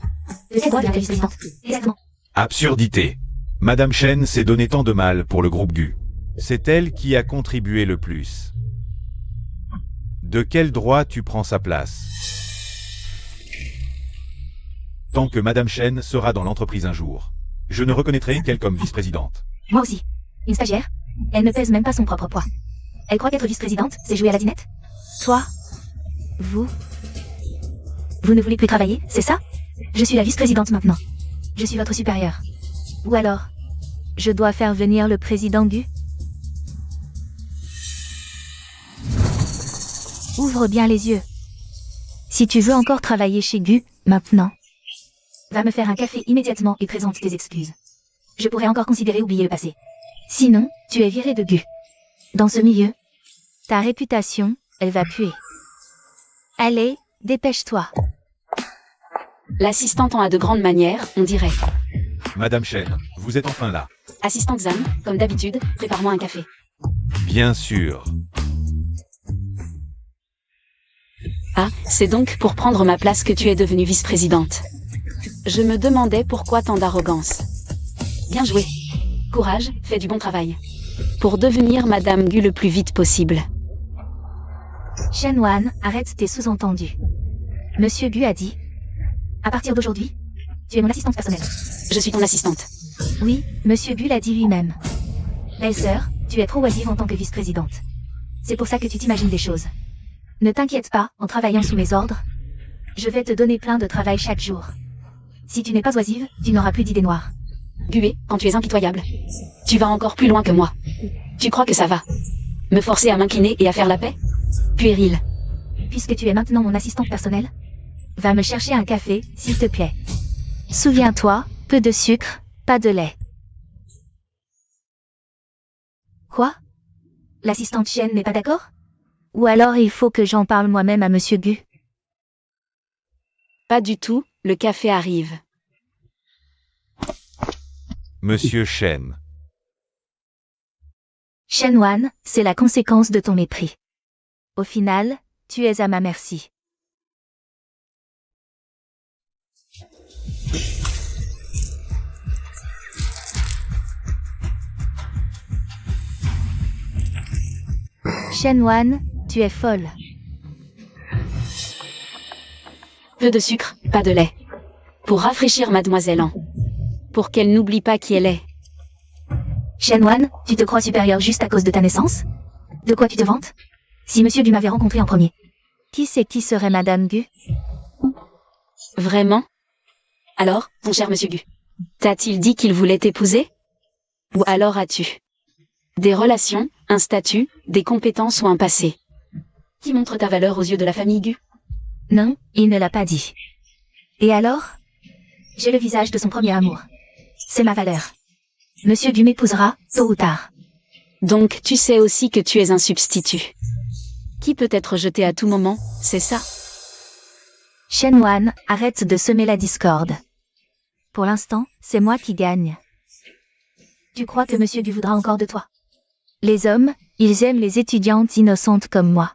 De quel droit devient vice-présidente? Exactement. Absurdité. Madame Shen s'est donné tant de mal pour le groupe Gu. C'est elle qui a contribué le plus. De quel droit tu prends sa place? Tant que Madame Shen sera dans l'entreprise un jour, je ne reconnaîtrai qu'elle comme vice-présidente. Moi aussi. Une stagiaire? Elle ne pèse même pas son propre poids. Elle croit qu'être vice-présidente, c'est jouer à la dinette? Toi? Vous ne voulez plus travailler, c'est ça? Je suis la vice-présidente maintenant. Je suis votre supérieure. Ou alors, je dois faire venir le président Gu? Ouvre bien les yeux. Si tu veux encore travailler chez Gu, maintenant, va me faire un café immédiatement et présente tes excuses. Je pourrais encore considérer oublier le passé. Sinon, tu es viré de Gu. Dans ce milieu, ta réputation, elle va puer. Allez, dépêche-toi. L'assistante en a de grandes manières, on dirait. Madame Shen, vous êtes enfin là. Assistante Zhang, comme d'habitude, prépare-moi un café. Bien sûr. Ah, c'est donc pour prendre ma place que tu es devenue vice-présidente. Je me demandais pourquoi tant d'arrogance. Bien joué. Courage, fais du bon travail. Pour devenir Madame Gu le plus vite possible. Shenwan, arrête tes sous-entendus. Monsieur Gu a dit, à partir d'aujourd'hui, tu es mon assistante personnelle. Je suis ton assistante. Oui, Monsieur Gu l'a dit lui-même. Belle-sœur, tu es trop oisive en tant que vice-présidente. C'est pour ça que tu t'imagines des choses. Ne t'inquiète pas, en travaillant sous mes ordres, je vais te donner plein de travail chaque jour. Si tu n'es pas oisive, tu n'auras plus d'idées noires. Gué, quand tu es impitoyable, tu vas encore plus loin que moi. Tu crois que ça va me forcer à m'incliner et à faire la paix? Puéril. Puisque tu es maintenant mon assistante personnelle, va me chercher un café, s'il te plaît. Souviens-toi, peu de sucre, pas de lait. Quoi? L'assistante Shen n'est pas d'accord? Ou alors il faut que j'en parle moi-même à Monsieur Gu? Pas du tout, le café arrive. Monsieur Shen. Shenwan, c'est la conséquence de ton mépris. Au final, tu es à ma merci. Shenwan, tu es folle. Peu de sucre, pas de lait. Pour rafraîchir Mademoiselle An. Pour qu'elle n'oublie pas qui elle est. Shenwan, tu te crois supérieure juste à cause de ta naissance? De quoi tu te vantes? Si Monsieur Gu m'avait rencontré en premier. Qui c'est qui serait Madame Gu? Vraiment? Alors, mon cher Monsieur Gu, t'a-t-il dit qu'il voulait t'épouser? Ou alors as-tu des relations, un statut, des compétences ou un passé qui montrent ta valeur aux yeux de la famille Gu? Non, il ne l'a pas dit. Et alors? J'ai le visage de son premier amour. C'est ma valeur. Monsieur Gu m'épousera, tôt ou tard. Donc tu sais aussi que tu es un substitut. Qui peut être jeté à tout moment, c'est ça? Shenwan, arrête de semer la discorde. Pour l'instant, c'est moi qui gagne. Tu crois que Monsieur Gu voudra encore de toi? Les hommes, ils aiment les étudiantes innocentes comme moi.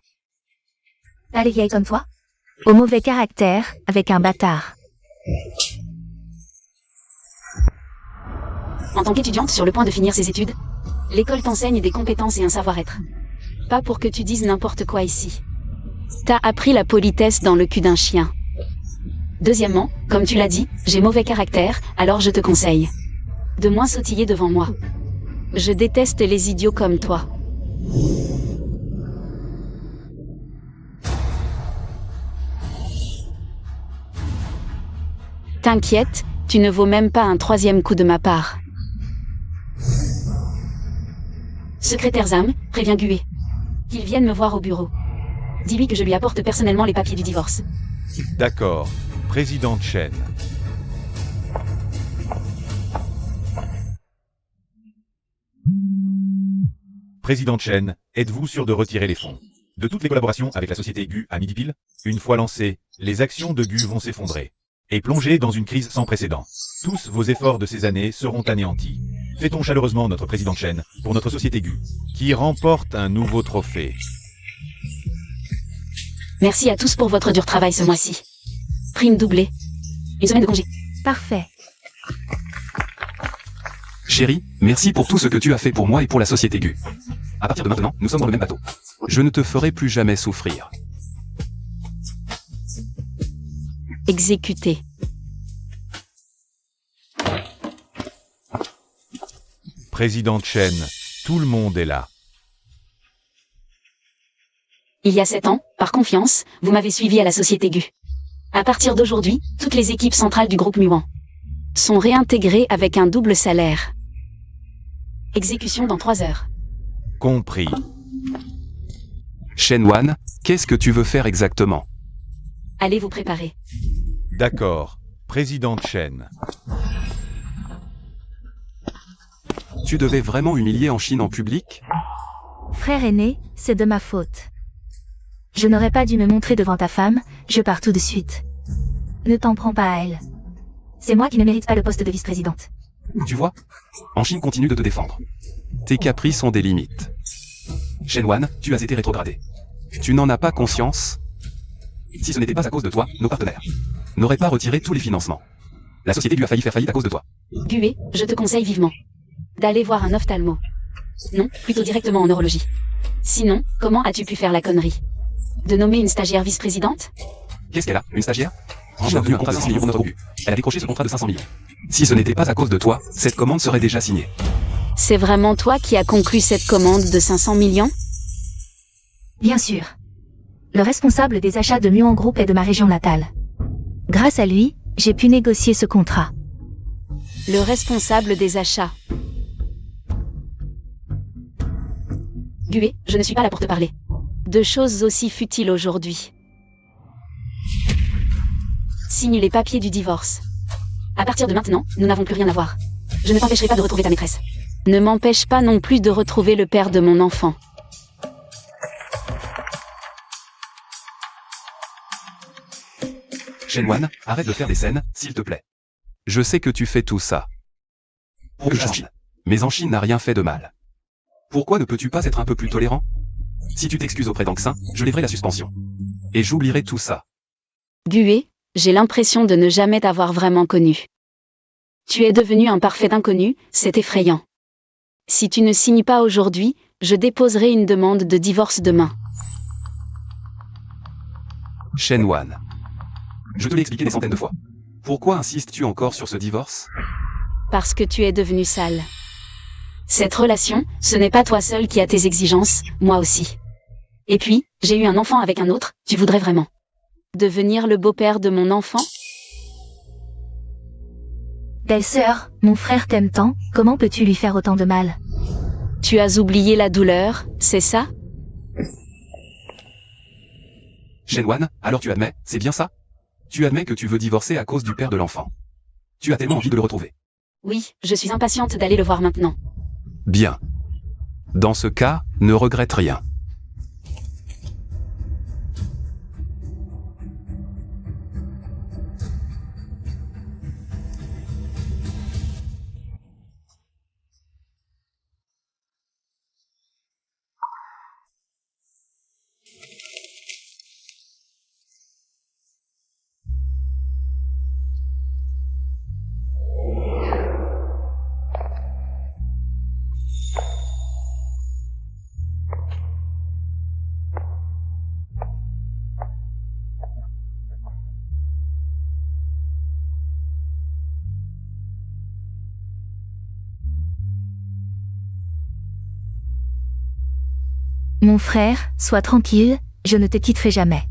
Pas les vieilles comme toi? Au mauvais caractère, avec un bâtard. En tant qu'étudiante sur le point de finir ses études, l'école t'enseigne des compétences et un savoir-être. Pas pour que tu dises n'importe quoi ici. T'as appris la politesse dans le cul d'un chien. Deuxièmement, comme tu l'as dit, j'ai mauvais caractère, alors je te conseille de moins sautiller devant moi. Je déteste les idiots comme toi. T'inquiète, tu ne vaux même pas un troisième coup de ma part. Secrétaire Zam, préviens Gué. Qu'il vienne me voir au bureau. Dis-lui que je lui apporte personnellement les papiers du divorce. D'accord. Présidente Chen. Présidente Chen, êtes-vous sûr de retirer les fonds de toutes les collaborations avec la société Gu à midi pile? Une fois lancées, les actions de Gu vont s'effondrer et plonger dans une crise sans précédent. Tous vos efforts de ces années seront anéantis. Fêtons chaleureusement notre présidente Chen pour notre société Gu, qui remporte un nouveau trophée. Merci à tous pour votre dur travail ce mois-ci. Prime doublée. Une semaine de congé. Parfait. Chérie, merci pour tout ce que tu as fait pour moi et pour la société Gu. À partir de maintenant, nous sommes dans le même bateau. Je ne te ferai plus jamais souffrir. Exécuté. Présidente Chen, tout le monde est là. Il y a 7 ans, par confiance, vous m'avez suivi à la société Gu. À partir d'aujourd'hui, toutes les équipes centrales du groupe Muan sont réintégrées avec un double salaire. Exécution dans 3 heures. Compris. Shenwan, qu'est-ce que tu veux faire exactement? Allez vous préparer. D'accord. Présidente Chen. Tu devais vraiment humilier en Chine en public? Frère aîné, c'est de ma faute. Je n'aurais pas dû me montrer devant ta femme, je pars tout de suite. Ne t'en prends pas à elle. C'est moi qui ne mérite pas le poste de vice-présidente. Tu vois? En Chine continue de te défendre. Tes caprices ont des limites. Shenwan, tu as été rétrogradé. Tu n'en as pas conscience? Si ce n'était pas à cause de toi, nos partenaires n'auraient pas retiré tous les financements. La société Gu a failli faire faillite à cause de toi. Gué, je te conseille vivement d'aller voir un ophtalmo. Non, plutôt directement en neurologie. Sinon, comment as-tu pu faire la connerie de nommer une stagiaire vice-présidente? Qu'est-ce qu'elle a? Une stagiaire? Chine a obtenu un contrat de 500 millions pour notre Gu. Elle a décroché ce contrat de 500 millions. Si ce n'était pas à cause de toi, cette commande serait déjà signée. C'est vraiment toi qui as conclu cette commande de 500 millions? Bien sûr. Le responsable des achats de Muan Group est de ma région natale. Grâce à lui, j'ai pu négocier ce contrat. Le responsable des achats. Gué, je ne suis pas là pour te parler de choses aussi futiles aujourd'hui. Signe les papiers du divorce. À partir de maintenant, nous n'avons plus rien à voir. Je ne t'empêcherai pas de retrouver ta maîtresse. Ne m'empêche pas non plus de retrouver le père de mon enfant. Shenwan, arrête de faire des scènes, s'il te plaît. Je sais que tu fais tout ça pour que je change. Mais en Chine n'a rien fait de mal. Pourquoi ne peux-tu pas être un peu plus tolérant? Si tu t'excuses auprès d'Angxin, je lèverai la suspension. Et j'oublierai tout ça. Gué, j'ai l'impression de ne jamais t'avoir vraiment connu. Tu es devenu un parfait inconnu, c'est effrayant. Si tu ne signes pas aujourd'hui, je déposerai une demande de divorce demain. Shenwan. Je te l'ai expliqué des centaines de fois. Pourquoi insistes-tu encore sur ce divorce? Parce que tu es devenu sale. Cette relation, ce n'est pas toi seul qui as tes exigences, moi aussi. Et puis, j'ai eu un enfant avec un autre, tu voudrais vraiment devenir le beau-père de mon enfant? Belle-sœur, mon frère t'aime tant, comment peux-tu lui faire autant de mal? Tu as oublié la douleur, c'est ça? Shenwan, alors tu admets, c'est bien ça? Tu admets que tu veux divorcer à cause du père de l'enfant. Tu as tellement envie de le retrouver. Oui, je suis impatiente d'aller le voir maintenant. Bien. Dans ce cas, ne regrette rien. Mon frère, sois tranquille, je ne te quitterai jamais.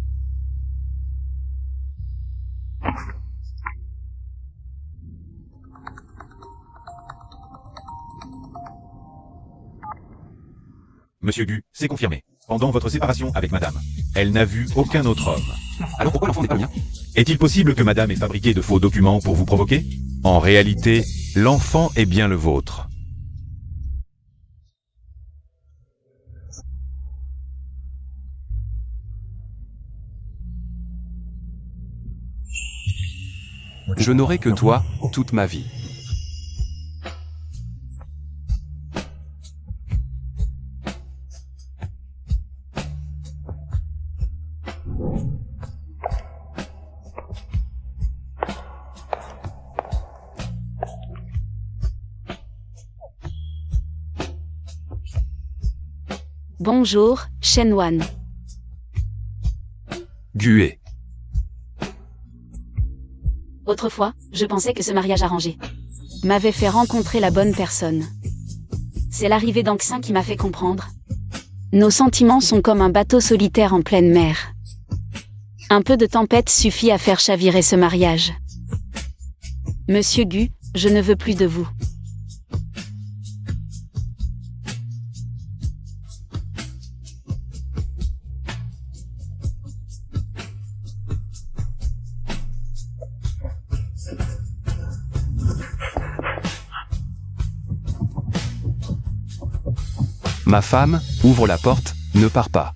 Monsieur Gu, c'est confirmé. Pendant votre séparation avec madame, elle n'a vu aucun autre homme. Alors pourquoi l'enfant n'est pas le mien? Est-il possible que madame ait fabriqué de faux documents pour vous provoquer? En réalité, l'enfant est bien le vôtre. Je n'aurai que toi, toute ma vie. Bonjour, Shenwan. Gué. Autrefois, je pensais que ce mariage arrangé m'avait fait rencontrer la bonne personne. C'est l'arrivée d'Anxin qui m'a fait comprendre. Nos sentiments sont comme un bateau solitaire en pleine mer. Un peu de tempête suffit à faire chavirer ce mariage. Monsieur Gu, je ne veux plus de vous. Ma femme, ouvre la porte, ne pars pas.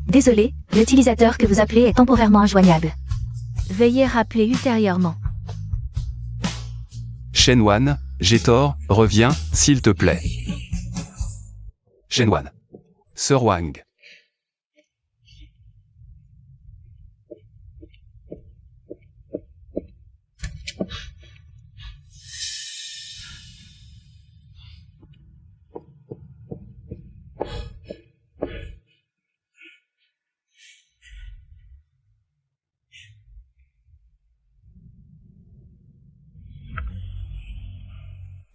Désolé, l'utilisateur que vous appelez est temporairement injoignable. Veuillez rappeler ultérieurement. Shenwan, j'ai tort, reviens, s'il te plaît. Shenwan. Sir Wang.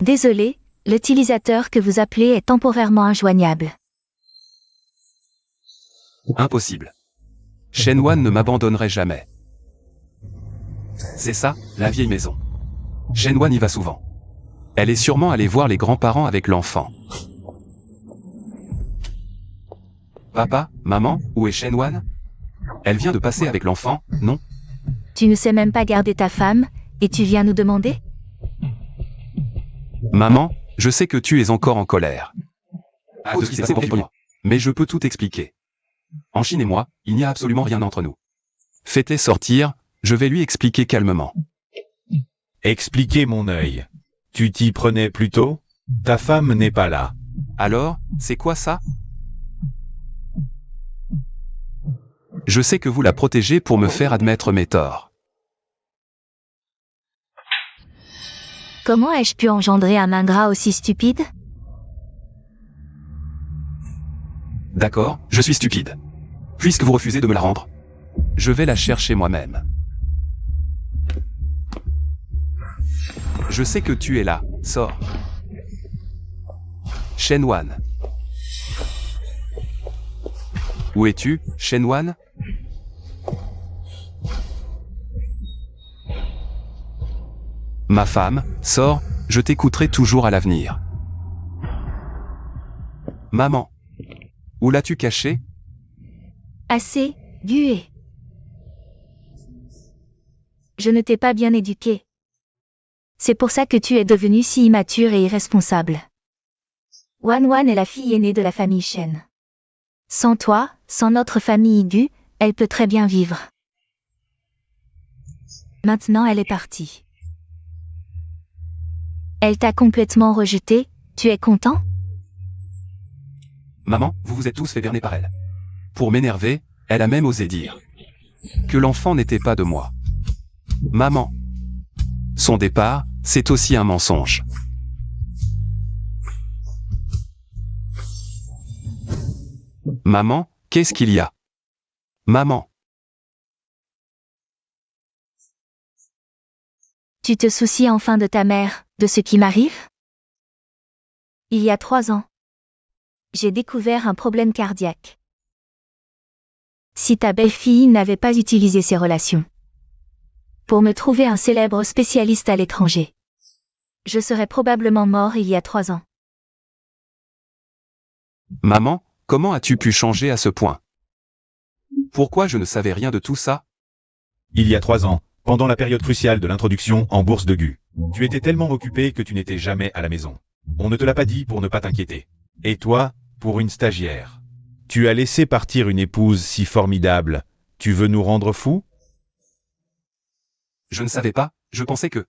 Désolé, l'utilisateur que vous appelez est temporairement injoignable. Impossible. Shenwan ne m'abandonnerait jamais. C'est ça, la vieille maison. Shenwan y va souvent. Elle est sûrement allée voir les grands-parents avec l'enfant. Papa, maman, où est Shenwan? Elle vient de passer avec l'enfant, non? Tu ne sais même pas garder ta femme, et tu viens nous demander? Maman, je sais que tu es encore en colère. À cause de ce qui s'est passé pour moi. Mais je peux tout expliquer. En Chine et moi, il n'y a absolument rien entre nous. Faites-les sortir, je vais lui expliquer calmement. Expliquez mon œil. Tu t'y prenais plus tôt? Ta femme n'est pas là. Alors, c'est quoi ça? Je sais que vous la protégez pour me faire admettre mes torts. Comment ai-je pu engendrer un ingrat aussi stupide? D'accord, je suis stupide. Puisque vous refusez de me la rendre, je vais la chercher moi-même. Je sais que tu es là, sors. Shenwan. Où es-tu, Shenwan? Ma femme, sors, je t'écouterai toujours à l'avenir. Maman. Où l'as-tu caché? Assez, Gué. Je ne t'ai pas bien éduqué. C'est pour ça que tu es devenu si immature et irresponsable. Wan est la fille aînée de la famille Shen. Sans toi, sans notre famille Gu, elle peut très bien vivre. Maintenant elle est partie. Elle t'a complètement rejeté, tu es content? Maman, vous vous êtes tous fait berner par elle. Pour m'énerver, elle a même osé dire que l'enfant n'était pas de moi. Maman. Son départ, c'est aussi un mensonge. Maman, qu'est-ce qu'il y a? Maman, Tu te soucies enfin de ta mère, de ce qui m'arrive? Il y a 3 ans, j'ai découvert un problème cardiaque. Si ta belle-fille n'avait pas utilisé ses relations pour me trouver un célèbre spécialiste à l'étranger, je serais probablement mort il y a 3 ans. maman, comment as-tu pu changer à ce point? Pourquoi je ne savais rien de tout ça? Il y a 3 ans, pendant la période cruciale de l'introduction en bourse de Gu, tu étais tellement occupé que tu n'étais jamais à la maison. On ne te l'a pas dit pour ne pas t'inquiéter. Et toi, pour une stagiaire, tu as laissé partir une épouse si formidable. Tu veux nous rendre fous? Je ne savais pas, je pensais que...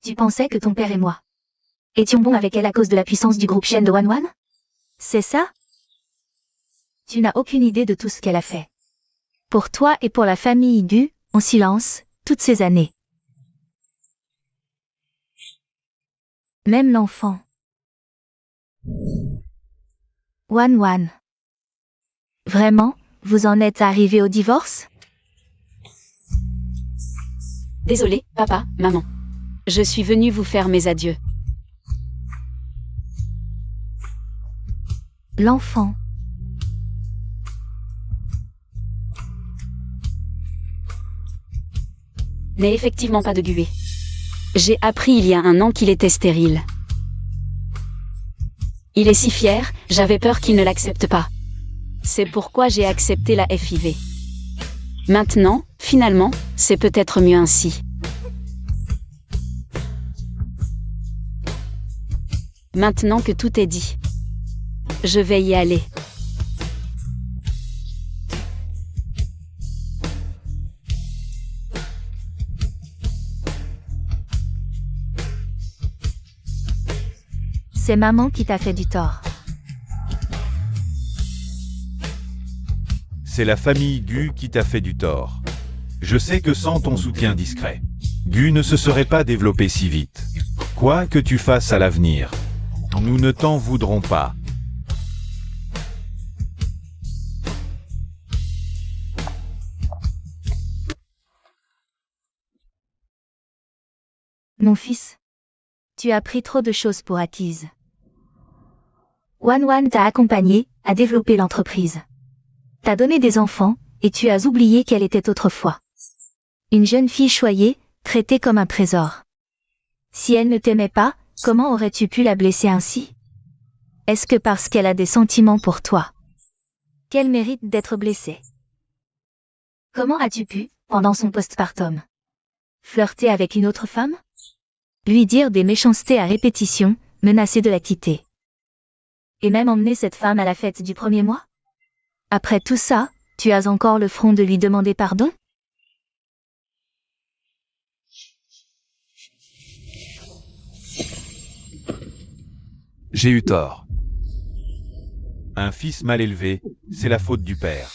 Tu pensais que ton père et moi étions bons avec elle à cause de la puissance du groupe Shen de Wanwan? C'est ça? Tu n'as aucune idée de tout ce qu'elle a fait. Pour toi et pour la famille Gu, en silence, toutes ces années. Même l'enfant. Wanwan. Vraiment, vous en êtes arrivé au divorce? Désolé, papa, maman. Je suis venue vous faire mes adieux. L'enfant. N'est effectivement pas de Gué. J'ai appris il y a 1 an qu'il était stérile. Il est si fier, j'avais peur qu'il ne l'accepte pas. C'est pourquoi j'ai accepté la FIV. Maintenant, finalement, c'est peut-être mieux ainsi. Maintenant que tout est dit, je vais y aller. C'est maman qui t'a fait du tort. C'est la famille Gu qui t'a fait du tort. Je sais que sans ton soutien discret, Gu ne se serait pas développé si vite. Quoi que tu fasses à l'avenir, nous ne t'en voudrons pas. Mon fils, tu as appris trop de choses pour acquises. Wanwan t'a accompagné à développer l'entreprise. T'as donné des enfants, et tu as oublié qu'elle était autrefois une jeune fille choyée, traitée comme un trésor. Si elle ne t'aimait pas, comment aurais-tu pu la blesser ainsi? Est-ce que parce qu'elle a des sentiments pour toi qu'elle mérite d'être blessée? Comment as-tu pu, pendant son postpartum, flirter avec une autre femme? Lui dire des méchancetés à répétition, menacer de la quitter. Et même emmener cette femme à la fête du 1er mois? Après tout ça, tu as encore le front de lui demander pardon? J'ai eu tort. Un fils mal élevé, c'est la faute du père.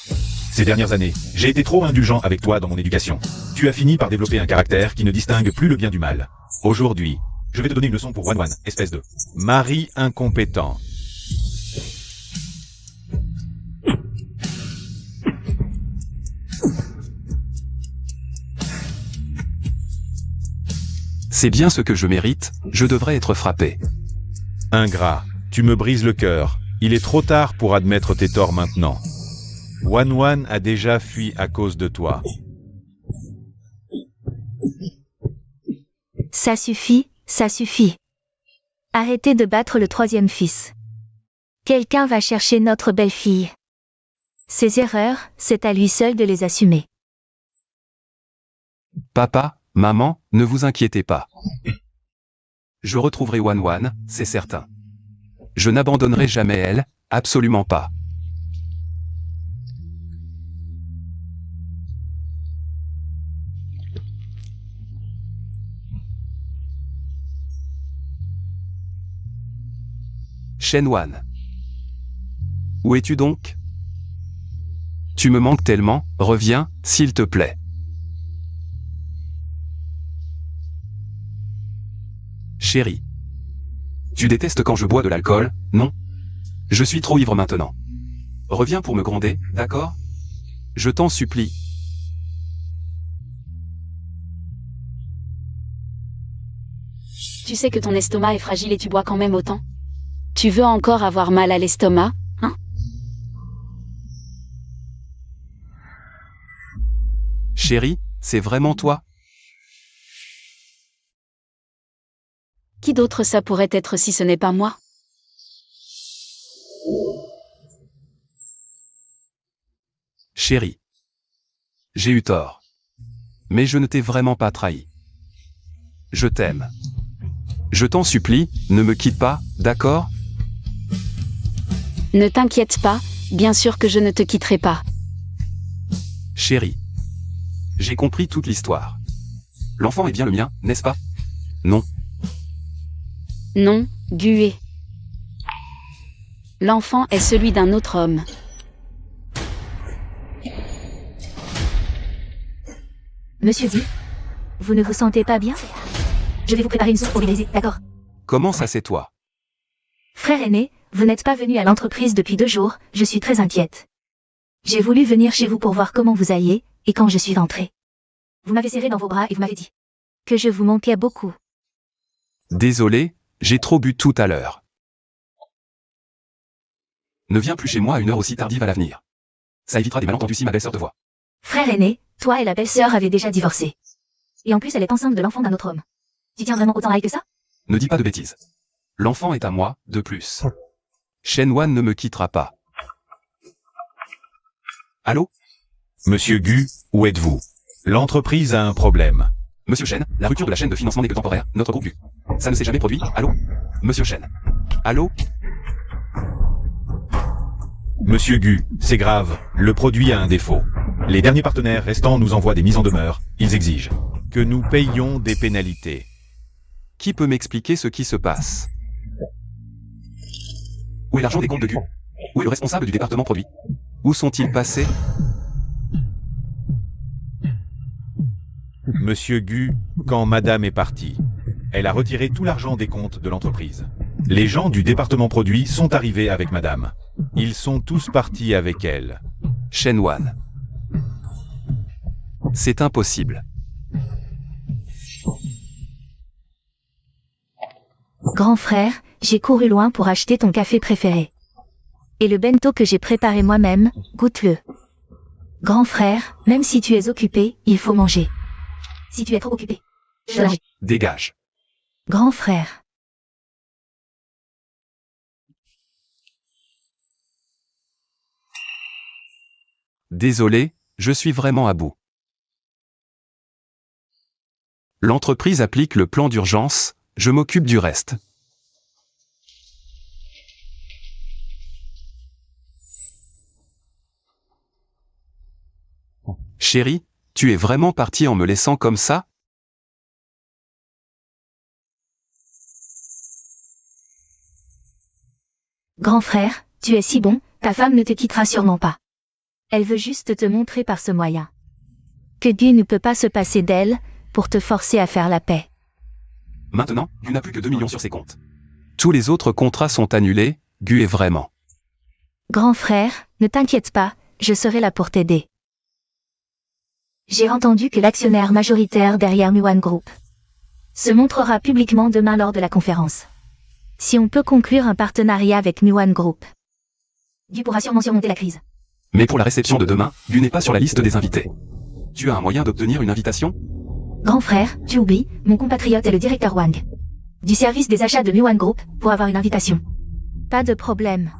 Ces dernières années, j'ai été trop indulgent avec toi dans mon éducation. Tu as fini par développer un caractère qui ne distingue plus le bien du mal. Aujourd'hui, je vais te donner une leçon pour Wanwan, espèce de mari incompétent. C'est bien ce que je mérite, je devrais être frappé. Ingrat, tu me brises le cœur. Il est trop tard pour admettre tes torts maintenant. Wanwan a déjà fui à cause de toi. Ça suffit, ça suffit. Arrêtez de battre le 3e fils. Quelqu'un va chercher notre belle-fille. Ses erreurs, c'est à lui seul de les assumer. Papa, maman, ne vous inquiétez pas. Je retrouverai Wanwan, c'est certain. Je n'abandonnerai jamais elle, absolument pas. Shenwan. Où es-tu donc? Tu me manques tellement, reviens, s'il te plaît. Chérie. Tu détestes quand je bois de l'alcool, non? Je suis trop ivre maintenant. Reviens pour me gronder, d'accord? Je t'en supplie. Tu sais que ton estomac est fragile et tu bois quand même autant? Tu veux encore avoir mal à l'estomac, hein? Chérie, c'est vraiment toi? Qui d'autre ça pourrait être si ce n'est pas moi? Chérie. J'ai eu tort. Mais je ne t'ai vraiment pas trahi. Je t'aime. Je t'en supplie, ne me quitte pas, d'accord? Ne t'inquiète pas, bien sûr que je ne te quitterai pas. Chérie. J'ai compris toute l'histoire. L'enfant est bien le mien, n'est-ce pas? Non. Non, Gué. L'enfant est celui d'un autre homme. Monsieur Gu, vous ne vous sentez pas bien? Je vais vous préparer une soupe pour l'Élysée, d'accord? Comment ça c'est toi? Frère aîné, vous n'êtes pas venu à l'entreprise depuis 2 jours, je suis très inquiète. J'ai voulu venir chez vous pour voir comment vous alliez, et quand je suis rentrée. Vous m'avez serré dans vos bras et vous m'avez dit que je vous manquais beaucoup. Désolé, j'ai trop bu tout à l'heure. Ne viens plus chez moi à une heure aussi tardive à l'avenir. Ça évitera des malentendus si ma belle-sœur te voit. Frère aîné, toi et la belle-sœur avez déjà divorcé. Et en plus elle est enceinte de l'enfant d'un autre homme. Tu tiens vraiment autant à elle que ça? Ne dis pas de bêtises. L'enfant est à moi, de plus. Shenwan ne me quittera pas. Allô? Monsieur Gu, où êtes-vous? L'entreprise a un problème. Monsieur Chen, la rupture de la chaîne de financement n'est que temporaire, notre groupe Gu. Ça ne s'est jamais produit, allô? Monsieur Chen. Allô? Monsieur Gu, c'est grave, le produit a un défaut. Les derniers partenaires restants nous envoient des mises en demeure, ils exigent que nous payions des pénalités. Qui peut m'expliquer ce qui se passe? Où est l'argent des comptes de Gu? Où est le responsable du département produit? Où sont-ils passés? Monsieur Gu, quand madame est partie, elle a retiré tout l'argent des comptes de l'entreprise. Les gens du département produit sont arrivés avec madame. Ils sont tous partis avec elle. Shenwan. C'est impossible. Grand frère, j'ai couru loin pour acheter ton café préféré. Et le bento que j'ai préparé moi-même, goûte-le. Grand frère, même si tu es occupé, il faut manger. Si tu es trop occupé, je mange. Dégage. Grand frère. Désolé, je suis vraiment à bout. L'entreprise applique le plan d'urgence, je m'occupe du reste. Chérie, tu es vraiment partie en me laissant comme ça? Grand frère, tu es si bon, ta femme ne te quittera sûrement pas. Elle veut juste te montrer par ce moyen que Dieu ne peut pas se passer d'elle pour te forcer à faire la paix. Maintenant, Gu n'a plus que 2 millions sur ses comptes. Tous les autres contrats sont annulés, Gu est vraiment. Grand frère, ne t'inquiète pas, je serai là pour t'aider. J'ai entendu que l'actionnaire majoritaire derrière Nuwan Group se montrera publiquement demain lors de la conférence. Si on peut conclure un partenariat avec Nuwan Group, Gu pourra sûrement surmonter la crise. Mais pour la réception de demain, Gu n'est pas sur la liste des invités. Tu as un moyen d'obtenir une invitation? Grand frère, tu oublies, mon compatriote est le directeur Wang du service des achats de Nuwan Group pour avoir une invitation. Pas de problème.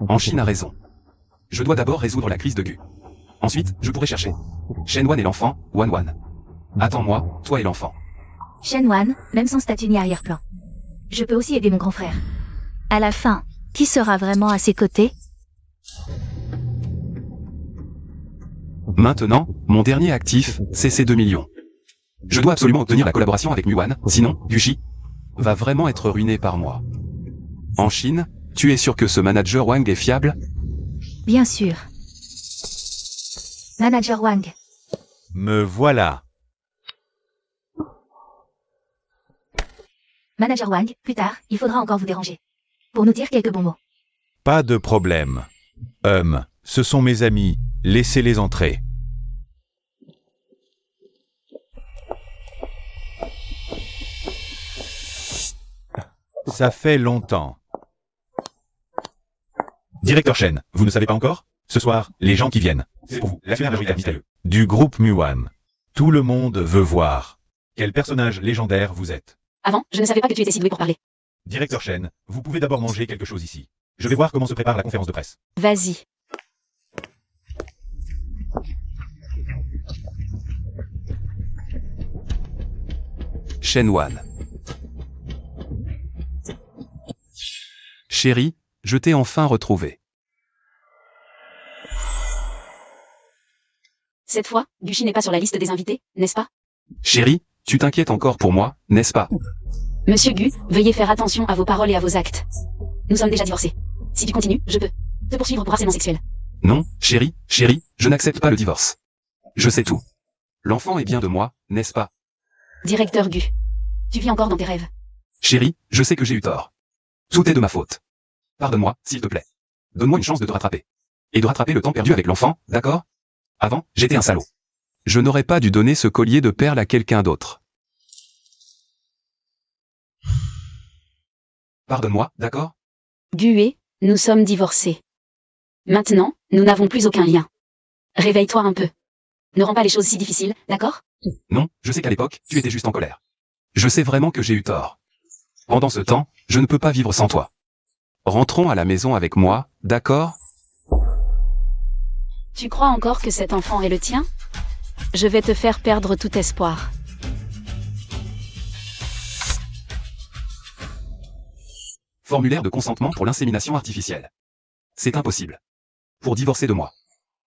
En Chine a raison. Je dois d'abord résoudre la crise de Gu. Ensuite, je pourrai chercher Shenwan et l'enfant, Wan Wan. Attends-moi, toi et l'enfant. Shenwan, même sans statut ni arrière-plan. Je peux aussi aider mon grand frère. À la fin, qui sera vraiment à ses côtés? Maintenant, mon dernier actif, c'est ces 2 millions. Je dois absolument obtenir la collaboration avec Nuwan, sinon, Gushi va vraiment être ruiné par moi. En Chine, tu es sûr que ce manager Wang est fiable? Bien sûr. Manager Wang. Me voilà. Manager Wang, plus tard, il faudra encore vous déranger. Pour nous dire quelques bons mots. Pas de problème. Ce sont mes amis, laissez-les entrer. Ça fait longtemps. Directeur Shen, vous ne savez pas encore? Ce soir, les gens qui viennent, c'est pour vous, l'actionnaire majoritaire mystérieux du groupe Muan. Tout le monde veut voir. Quel personnage légendaire vous êtes. Avant, je ne savais pas que tu étais si doué pour parler. Directeur Shen, vous pouvez d'abord manger quelque chose ici. Je vais voir comment se prépare la conférence de presse. Vas-y. Shenwan. Chérie, je t'ai enfin retrouvé. Cette fois, Gucci n'est pas sur la liste des invités, n'est-ce pas? Chérie, tu t'inquiètes encore pour moi, n'est-ce pas? Monsieur Gu, veuillez faire attention à vos paroles et à vos actes. Nous sommes déjà divorcés. Si tu continues, je peux te poursuivre pour harcèlement sexuel. Non, chérie, je n'accepte pas le divorce. Je sais tout. L'enfant est bien de moi, n'est-ce pas? Directeur Gu, tu vis encore dans tes rêves. Chérie, je sais que j'ai eu tort. Tout est de ma faute. Pardonne-moi, s'il te plaît. Donne-moi une chance de te rattraper. Et de rattraper le temps perdu avec l'enfant, d'accord? Avant, j'étais un salaud. Je n'aurais pas dû donner ce collier de perles à quelqu'un d'autre. Pardonne-moi, d'accord? Gu, nous sommes divorcés. Maintenant, nous n'avons plus aucun lien. Réveille-toi un peu. Ne rends pas les choses si difficiles, d'accord? Non, je sais qu'à l'époque, tu étais juste en colère. Je sais vraiment que j'ai eu tort. Pendant ce temps, je ne peux pas vivre sans toi. Rentrons à la maison avec moi, d'accord? Tu crois encore que cet enfant est le tien? Je vais te faire perdre tout espoir. Formulaire de consentement pour l'insémination artificielle. C'est impossible. Pour divorcer de moi.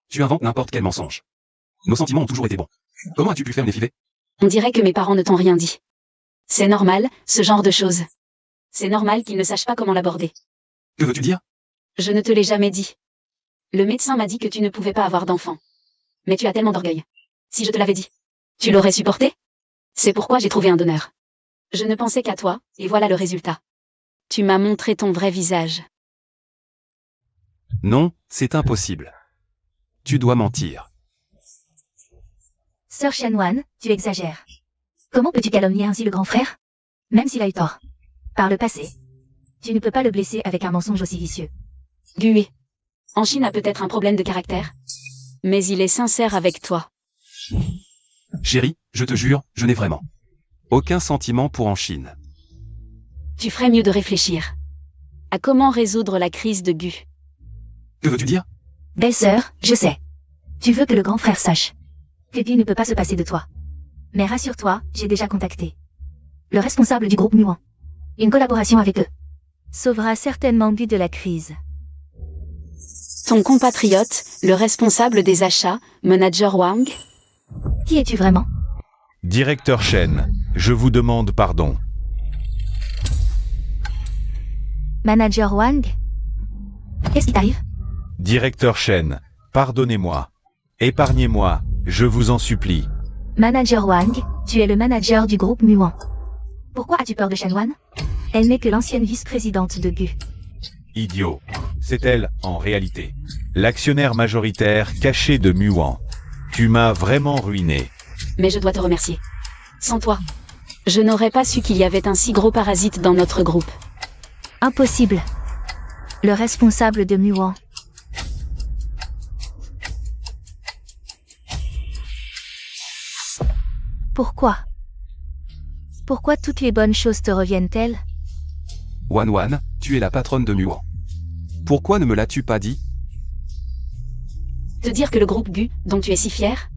Tu inventes n'importe quel mensonge. Nos sentiments ont toujours été bons. Comment as-tu pu faire une FIV? On dirait que mes parents ne t'ont rien dit. C'est normal, ce genre de choses. C'est normal qu'ils ne sachent pas comment l'aborder. Que veux-tu dire? Je ne te l'ai jamais dit. Le médecin m'a dit que tu ne pouvais pas avoir d'enfant. Mais tu as tellement d'orgueil. Si je te l'avais dit, tu l'aurais supporté? C'est pourquoi j'ai trouvé un donneur. Je ne pensais qu'à toi, et voilà le résultat. Tu m'as montré ton vrai visage. Non, c'est impossible. Tu dois mentir. Sœur Shenwan, tu exagères. Comment peux-tu calomnier ainsi le grand frère? Même s'il a eu tort. Par le passé. Tu ne peux pas le blesser avec un mensonge aussi vicieux. Gu, en Chine a peut-être un problème de caractère. Mais il est sincère avec toi. Chérie, je te jure, je n'ai vraiment aucun sentiment pour en Chine. Tu ferais mieux de réfléchir à comment résoudre la crise de Gu. Que veux-tu dire? Belle-sœur, je sais. Tu veux que le grand frère sache que Gu ne peut pas se passer de toi. Mais rassure-toi, j'ai déjà contacté le responsable du groupe Muan. Une collaboration avec eux sauvera certainement Gu de la crise. Ton compatriote, le responsable des achats, manager Wang? Qui es-tu vraiment? Directeur Shen, je vous demande pardon. Manager Wang? Qu'est-ce qui t'arrive? Directeur Shen, pardonnez-moi. Épargnez-moi, je vous en supplie. Manager Wang, tu es le manager du groupe Muan. Pourquoi as-tu peur de Shenwan? Elle n'est que l'ancienne vice-présidente de Gu. Idiot. C'est elle, en réalité. L'actionnaire majoritaire caché de Muan. Tu m'as vraiment ruiné. Mais je dois te remercier. Sans toi, je n'aurais pas su qu'il y avait un si gros parasite dans notre groupe. Impossible. Le responsable de Muan. Pourquoi? Pourquoi toutes les bonnes choses te reviennent-elles? Wan, tu es la patronne de Muan. Pourquoi ne me l'as-tu pas dit? Te dire que le groupe Gu, dont tu es si fier,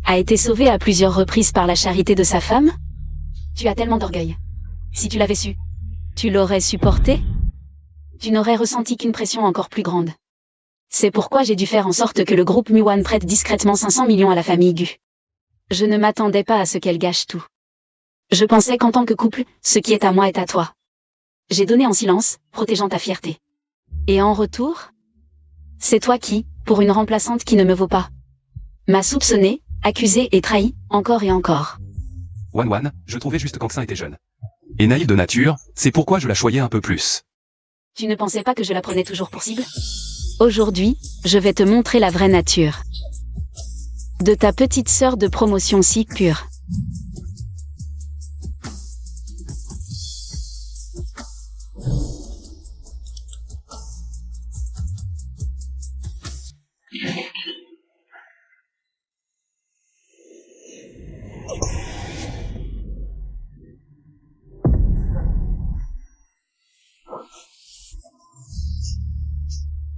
a été sauvé à plusieurs reprises par la charité de sa femme? Tu as tellement d'orgueil. Si tu l'avais su, tu l'aurais supporté? Tu n'aurais ressenti qu'une pression encore plus grande. C'est pourquoi j'ai dû faire en sorte que le groupe Muan prête discrètement 500 millions à la famille Gu. Je ne m'attendais pas à ce qu'elle gâche tout. Je pensais qu'en tant que couple, ce qui est à moi est à toi. J'ai donné en silence, protégeant ta fierté. Et en retour, c'est toi qui, pour une remplaçante qui ne me vaut pas, m'a soupçonné, accusé et trahi, encore et encore. Wan, je trouvais juste qu'Anxin était jeune. Et naïf de nature, c'est pourquoi je la choyais un peu plus. Tu ne pensais pas que je la prenais toujours pour cible? Aujourd'hui, je vais te montrer la vraie nature de ta petite sœur de promotion si pure.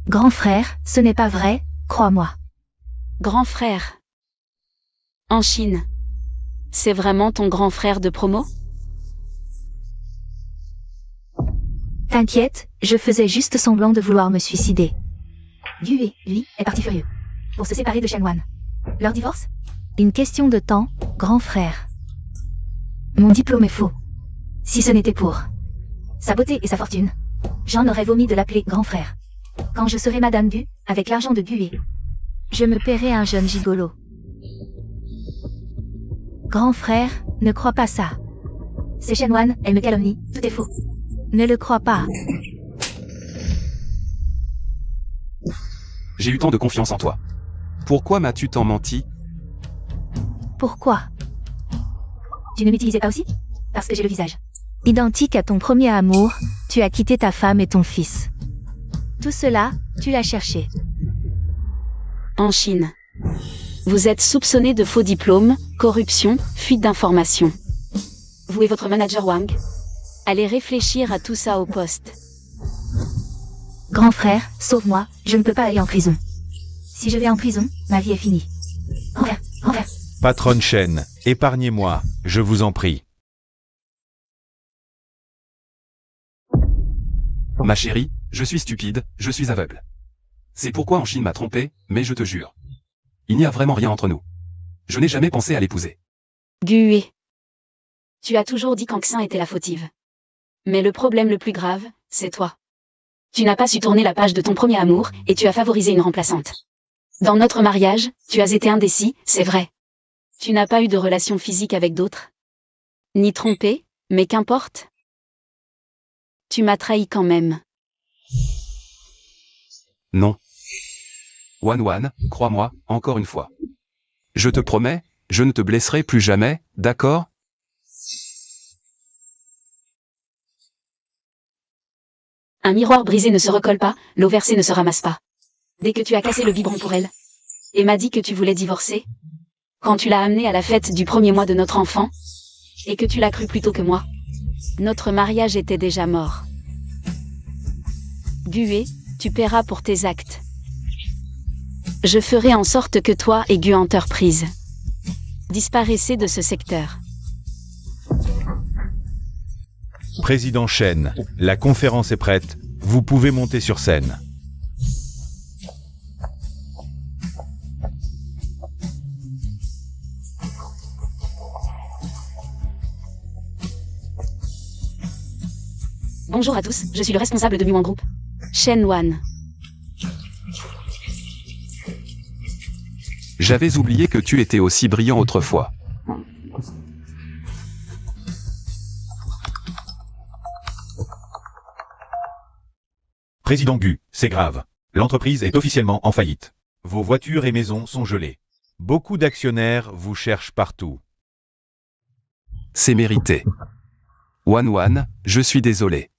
Grand frère, ce n'est pas vrai, crois-moi. Grand frère. En Chine. C'est vraiment ton grand frère de promo? T'inquiète, je faisais juste semblant de vouloir me suicider. Gue, lui, est parti furieux. Pour se séparer de Shen Wan. Leur divorce? Une question de temps, grand frère. Mon diplôme est faux. Si ce n'était pour sa beauté et sa fortune, j'en aurais vomi de l'appeler grand frère. Quand je serai Madame Gu, avec l'argent de Gue, je me paierai un jeune gigolo. Grand frère, ne crois pas ça. C'est Shen Wan, elle me calomnie, tout est faux. Ne le crois pas. J'ai eu tant de confiance en toi. Pourquoi m'as-tu tant menti? Pourquoi? Tu ne m'utilisais pas aussi? Parce que j'ai le visage identique à ton premier amour, tu as quitté ta femme et ton fils. Tout cela, tu l'as cherché. En Chine. Vous êtes soupçonné de faux diplômes, corruption, fuite d'informations. Vous et votre manager Wang. Allez réfléchir à tout ça au poste. Grand frère, sauve-moi, je ne peux pas aller en prison. Si je vais en prison, ma vie est finie. Envers, envers. Patronne Shen, épargnez-moi, je vous en prie. Ma chérie, je suis stupide, je suis aveugle. C'est pourquoi en Chine m'a trompé, mais je te jure. Il n'y a vraiment rien entre nous. Je n'ai jamais pensé à l'épouser. Gue. Tu as toujours dit qu'Anxin était la fautive. Mais le problème le plus grave, c'est toi. Tu n'as pas su tourner la page de ton premier amour, et tu as favorisé une remplaçante. Dans notre mariage, tu as été indécis, c'est vrai. Tu n'as pas eu de relation physique avec d'autres. Ni trompé, mais qu'importe. Tu m'as trahi quand même. Non. Wan, crois-moi, encore une fois. Je te promets, je ne te blesserai plus jamais, d'accord? Un miroir brisé ne se recolle pas, l'eau versée ne se ramasse pas. Dès que tu as cassé le biberon pour elle, et m'as dit que tu voulais divorcer, quand tu l'as amenée à la fête du premier mois de notre enfant, et que tu l'as cru plus tôt que moi, notre mariage était déjà mort. Gue, tu paieras pour tes actes. Je ferai en sorte que toi et Gue Enterprise disparaissez de ce secteur. Président Shen, la conférence est prête, vous pouvez monter sur scène. Bonjour à tous, je suis le responsable de Muan Group. Shen Wan. J'avais oublié que tu étais aussi brillant autrefois. Président Gu, c'est grave. L'entreprise est officiellement en faillite. Vos voitures et maisons sont gelées. Beaucoup d'actionnaires vous cherchent partout. C'est mérité. Wan, je suis désolé.